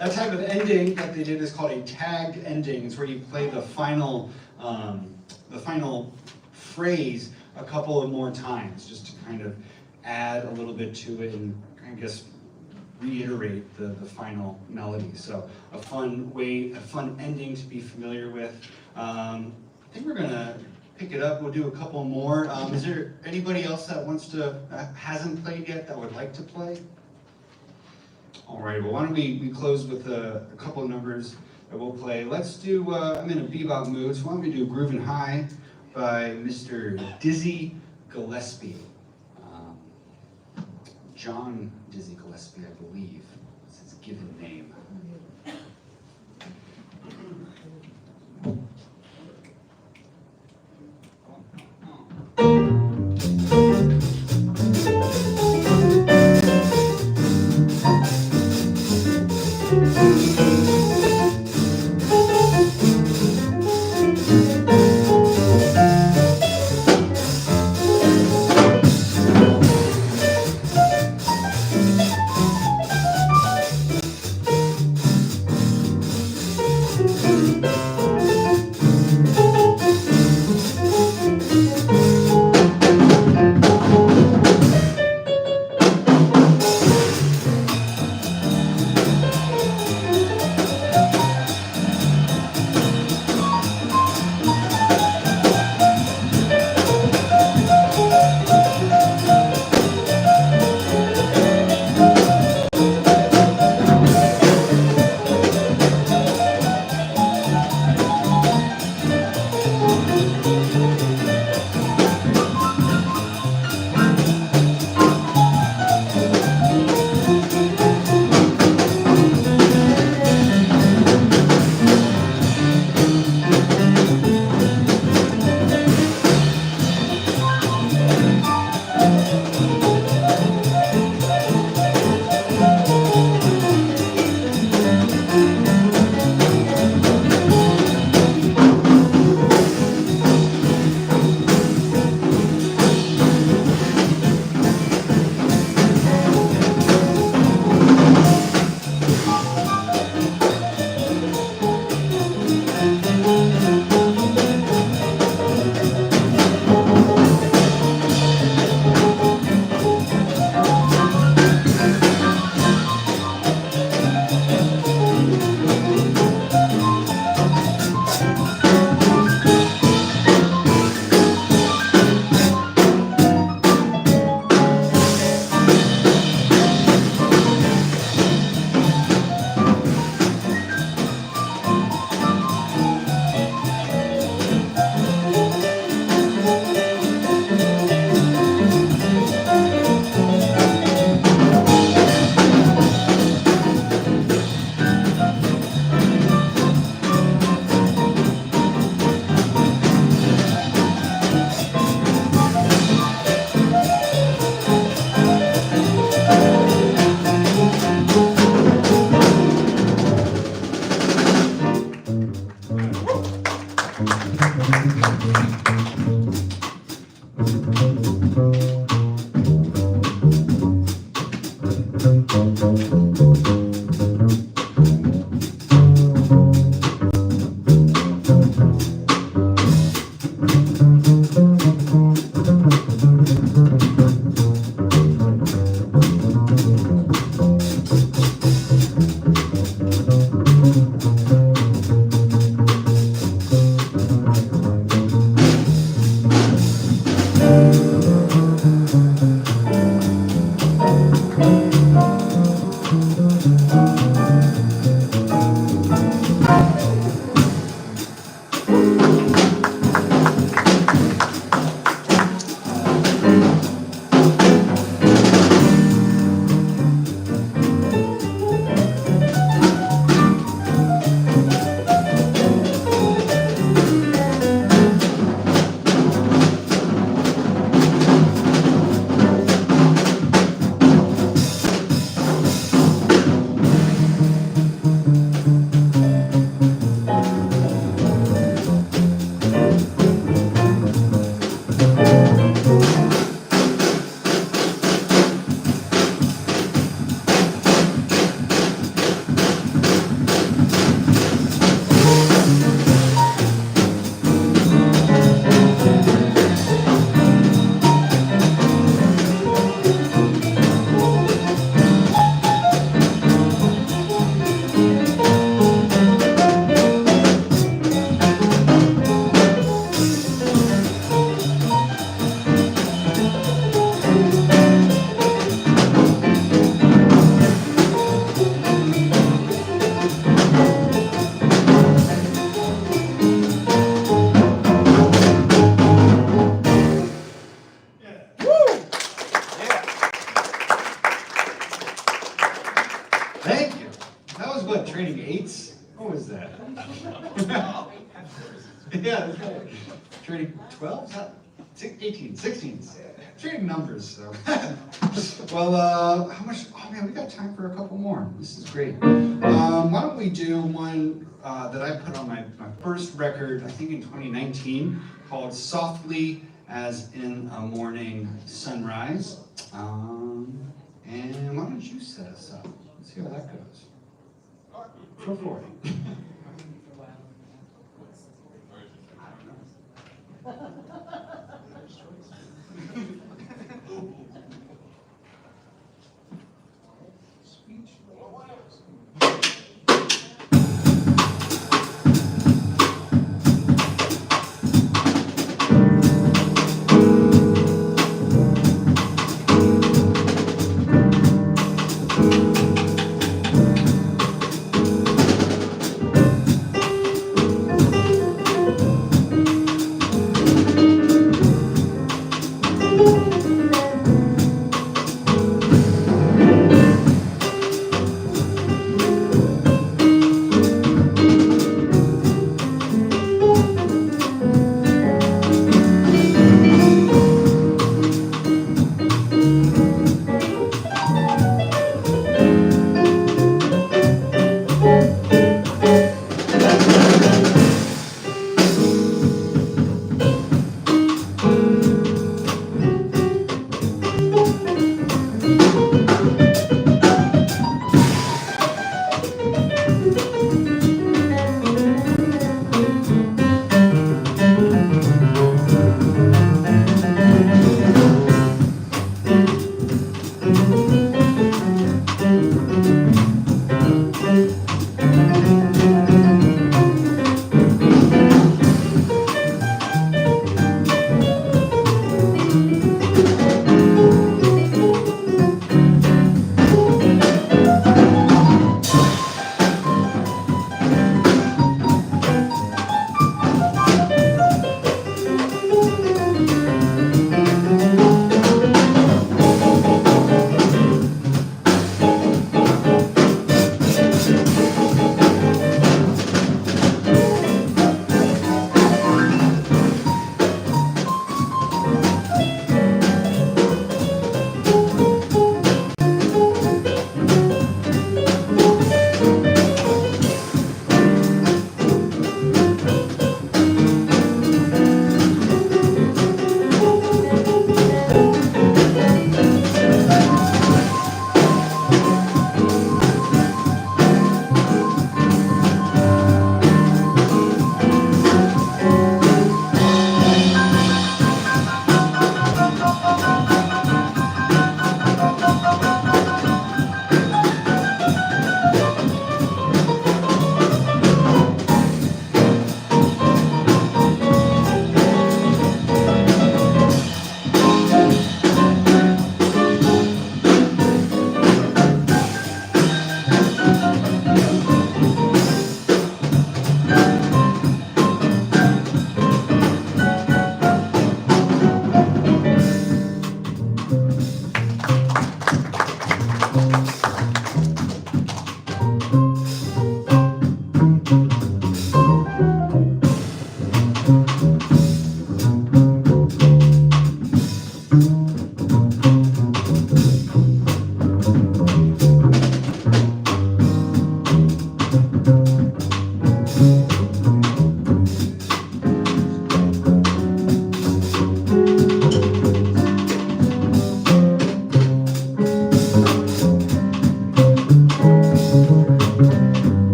That type of ending that they did is called a tagged ending. It's where you play the final phrase a couple of more times, just to kind of add a little bit to it and I guess reiterate the final melody. So a fun ending to be familiar with. I think we're gonna pick it up. We'll do a couple more. Is there anybody else that hasn't played yet that would like to play? All right, well, why don't we close with a couple of numbers that we'll play. Let's do, I'm in a bebop mood, so why don't we do Groovin High by Mr. Dizzy Gillespie. John Dizzy Gillespie, I believe, is his given name. Yeah, that's right. Trading 12, 18, 16. Trading numbers, so. Well, how much, oh man, we got time for a couple more. This is great. Why don't we do one that I put on my first record, I think in 2019, called Softly as in a Morning Sunrise. And why don't you set us up? Let's see how that goes. Go for it.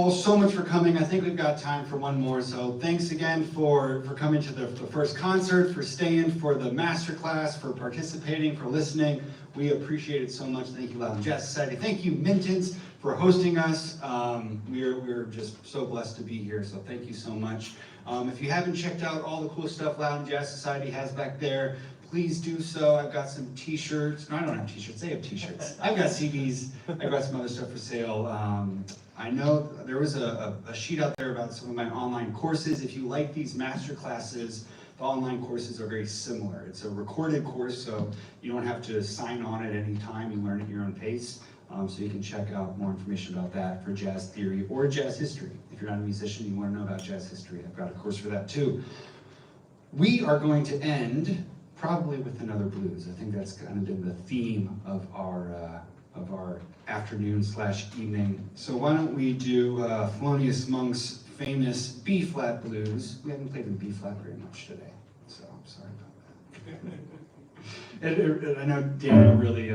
all so much for coming. I think we've got time for one more. So thanks again for coming to the first concert, for staying for the masterclass, for participating, for listening. We appreciate it so much. Thank you, Loudoun Jazz Society. Thank you, Mintons, for hosting us. We're just so blessed to be here. So thank you so much. If you haven't checked out all the cool stuff Loudoun Jazz Society has back there, please do so. I've got some t-shirts. No, I don't have t-shirts. They have t-shirts. I've got CDs. I've got some other stuff for sale. I know there was a sheet out there about some of my online courses. If you like these master classes, the online courses are very similar. It's a recorded course, so you don't have to sign on at any time. You learn at your own pace. So you can check out more information about that for jazz theory or jazz history. If you're not a musician, you want to know about jazz history, I've got a course for that too. We are going to end probably with another blues. I think that's kind of been the theme of our afternoon/evening. So why don't we do Thelonious Monk's famous B-flat blues. We haven't played in B-flat very much today, so I'm sorry about that. I know Daniel really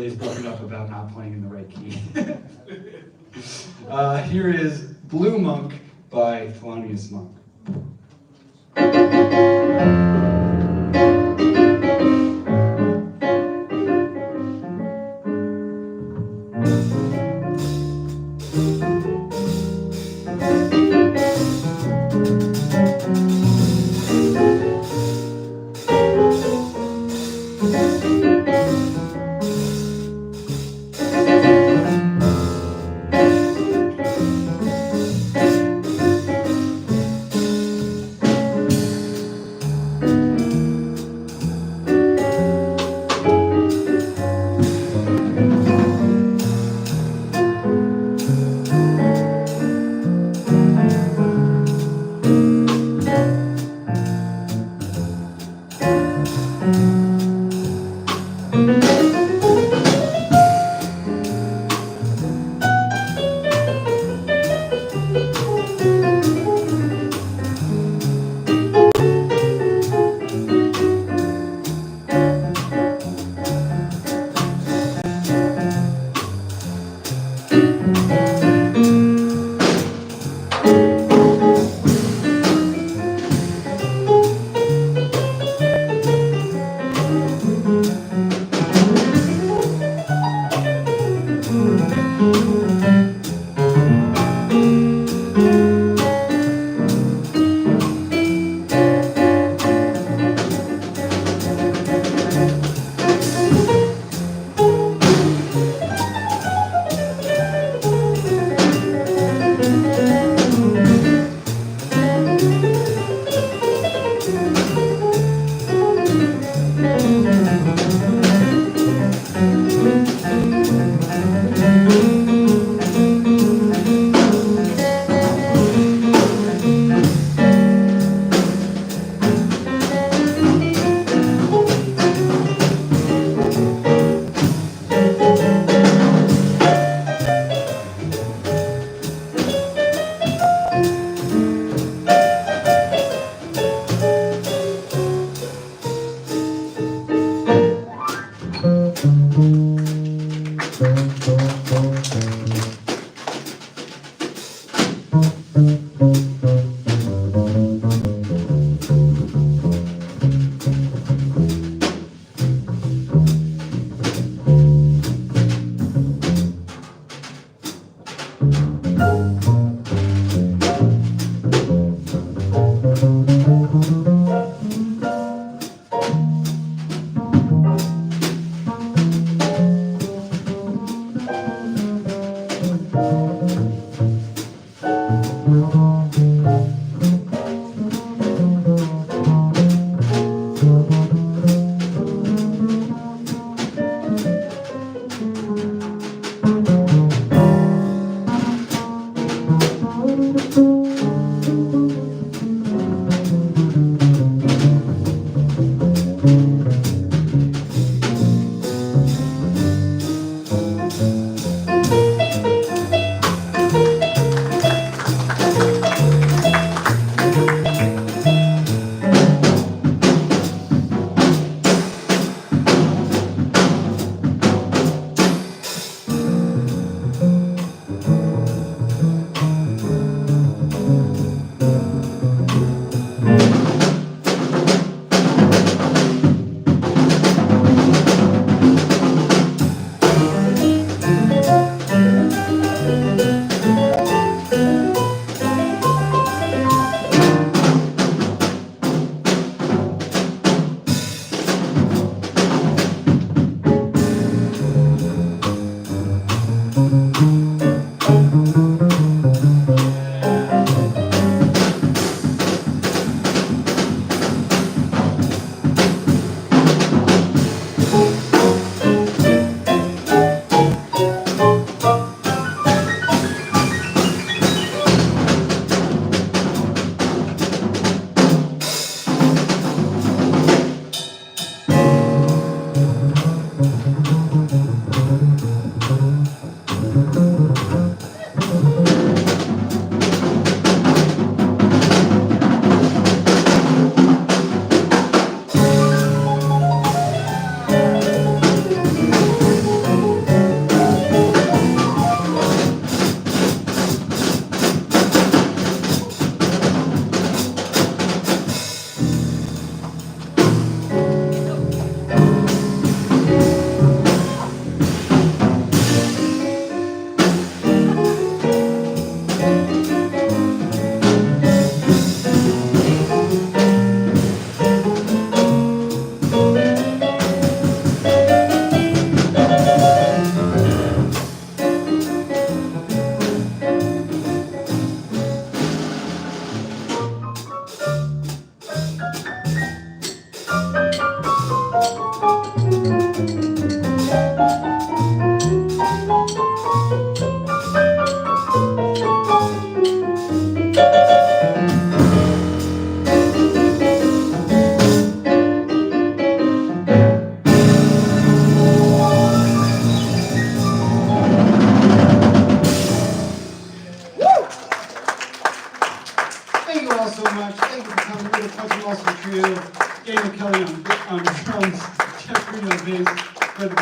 is broken up about not playing in the right key. Here is Blue Monk by Thelonious Monk.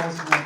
Walston.